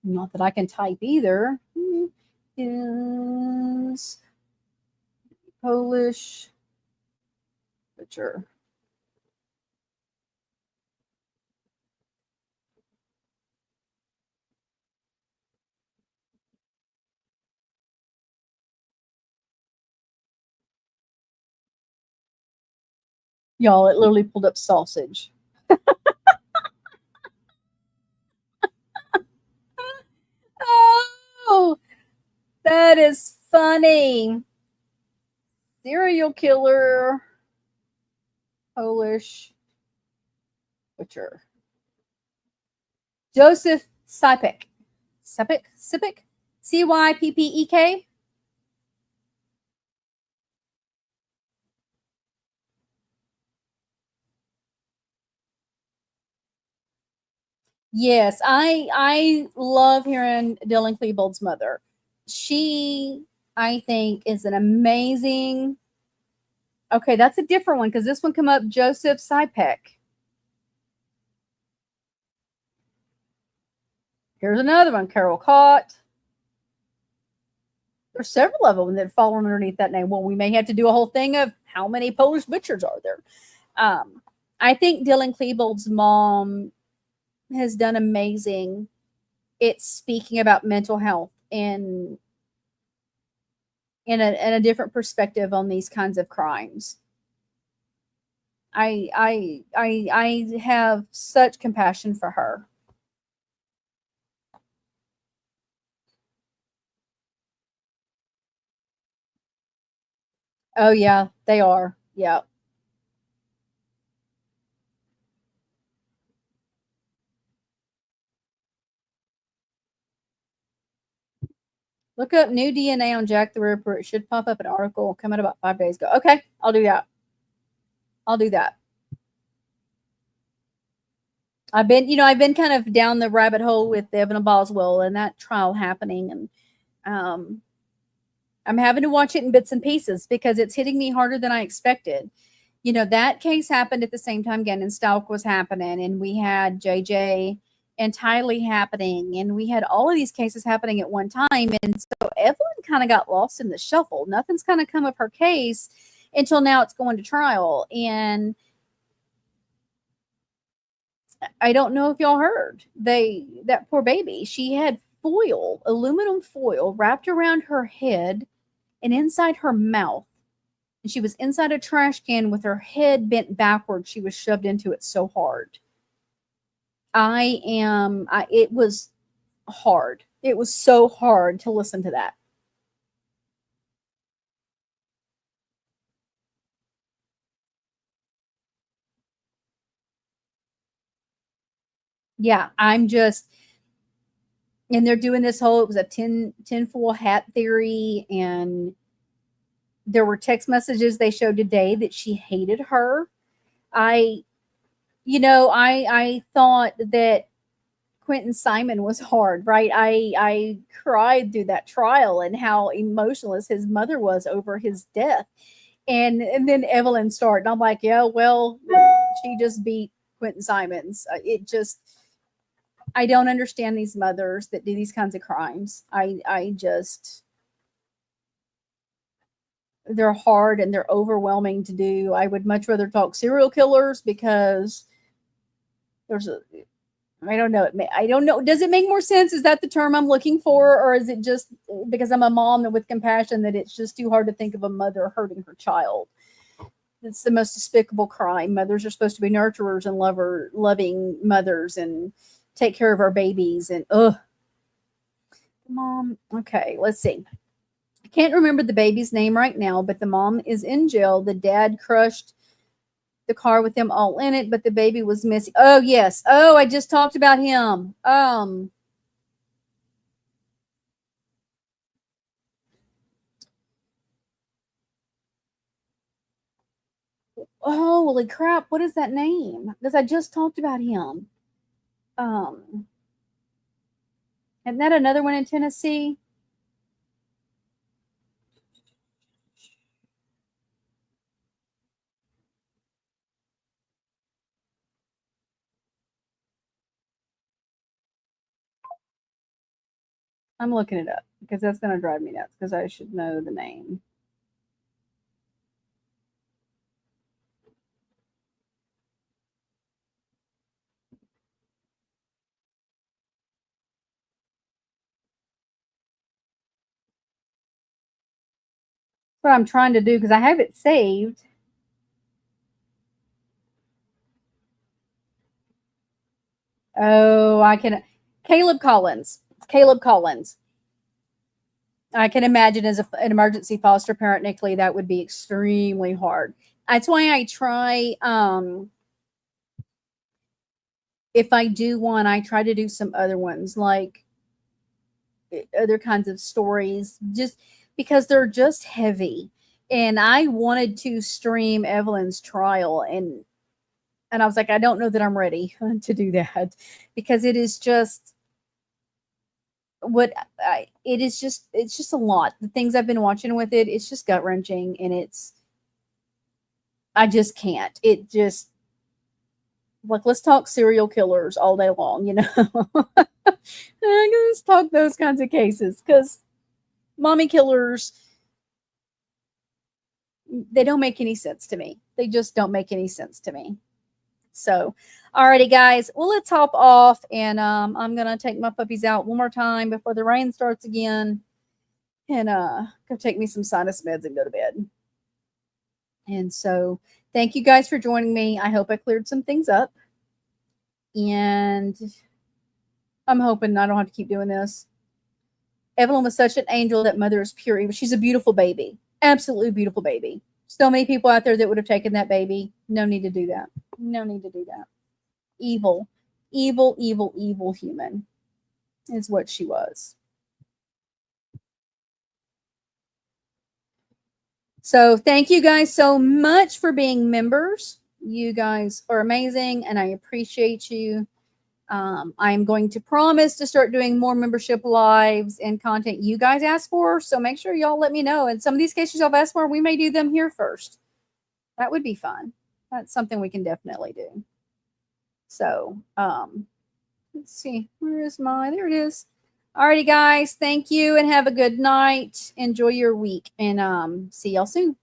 Not that I can type either. Is Polish Butcher. Y'all, it literally pulled up sausage. Oh, that is funny. Serial killer, Polish Butcher. Joseph Sipek. Sipek? Cyppek? Yes, I love hearing Dylan Klebold's mother. She, I think, is an amazing. Okay, that's a different one because this one come up Joseph Sipek. Here's another one, Carol Cott. There's several of them that fall underneath that name. Well, we may have to do a whole thing of how many Polish butchers are there. I think Dylan Klebold's mom has done amazing. It's speaking about mental health and in a different perspective on these kinds of crimes. I have such compassion for her. Oh yeah, they are. Yeah. Look up new DNA on Jack the Ripper. It should pop up an article coming about 5 days ago. Okay, I'll do that. I'll do that. I've been kind of down the rabbit hole with Evan Boswell and that trial happening, and um, I'm having to watch it in bits and pieces because it's hitting me harder than I expected. That case happened at the same time Gannon Stalk was happening, and we had JJ and Tylee happening, and we had all of these cases happening at one time. And so Evelyn kind of got lost in the shuffle. Nothing's kind of come of her case until now it's going to trial. And I don't know if y'all heard. That poor baby, she had foil, aluminum foil wrapped around her head and inside her mouth. And she was inside a trash can with her head bent backward. She was shoved into it so hard. It was hard. It was so hard to listen to that. Yeah, and they're doing this whole, it was a tinfoil hat theory, and there were text messages they showed today that she hated her. I thought that Quentin Simon was hard, right? I cried through that trial and how emotionless his mother was over his death. And then Evelyn started, and I'm like, yeah, well, she just beat Quentin Simons. I don't understand these mothers that do these kinds of crimes. I just, they're hard and they're overwhelming to do. I would much rather talk serial killers because there's a, I don't know. I don't know. Does it make more sense? Is that the term I'm looking for? Or is it just because I'm a mom and with compassion that it's just too hard to think of a mother hurting her child? It's the most despicable crime. Mothers are supposed to be nurturers and loving mothers and take care of our babies. And, mom. Okay, let's see. I can't remember the baby's name right now, but the mom is in jail. The dad crushed the car with them all in it, but the baby was missing. Oh, yes. Oh, I just talked about him. Holy crap, what is that name? Because I just talked about him. Um, isn't that another one in Tennessee? I'm looking it up because that's going to drive me nuts because I should know the name. What I'm trying to do because I have it saved. Oh, I can. Caleb Collins. It's Caleb Collins. I can imagine as an emergency foster parent, Nick that would be extremely hard. That's why I try. If I do one, I try to do some other ones like other kinds of stories, just because they're just heavy. And I wanted to stream Evelyn's trial, and And I was like, I don't know that I'm ready to do that, because it is just it's just a lot. The things I've been watching with it, it's just gut wrenching, and I just can't. It just, like, let's talk serial killers all day long, Let's talk those kinds of cases, because mommy killers, they don't make any sense to me. They just don't make any sense to me. So, alrighty, guys. Well, let's hop off, and I'm gonna take my puppies out one more time before the rain starts again, and go take me some sinus meds and go to bed. And so, thank you guys for joining me. I hope I cleared some things up, and I'm hoping I don't have to keep doing this. Evelyn was such an angel. That mother is pure. She's a beautiful baby, absolutely beautiful baby. So many people out there that would have taken that baby. No need to do that. No need to do that. Evil, evil, evil, evil human is what she was. So thank you guys so much for being members. You guys are amazing, and I appreciate you. I'm going to promise to start doing more membership lives and content you guys ask for. So make sure y'all let me know. And some of these cases y'all asked for, we may do them here first. That would be fun. That's something we can definitely do. So let's see. Where is my? There it is. Alrighty, guys. Thank you, and have a good night. Enjoy your week, and see y'all soon.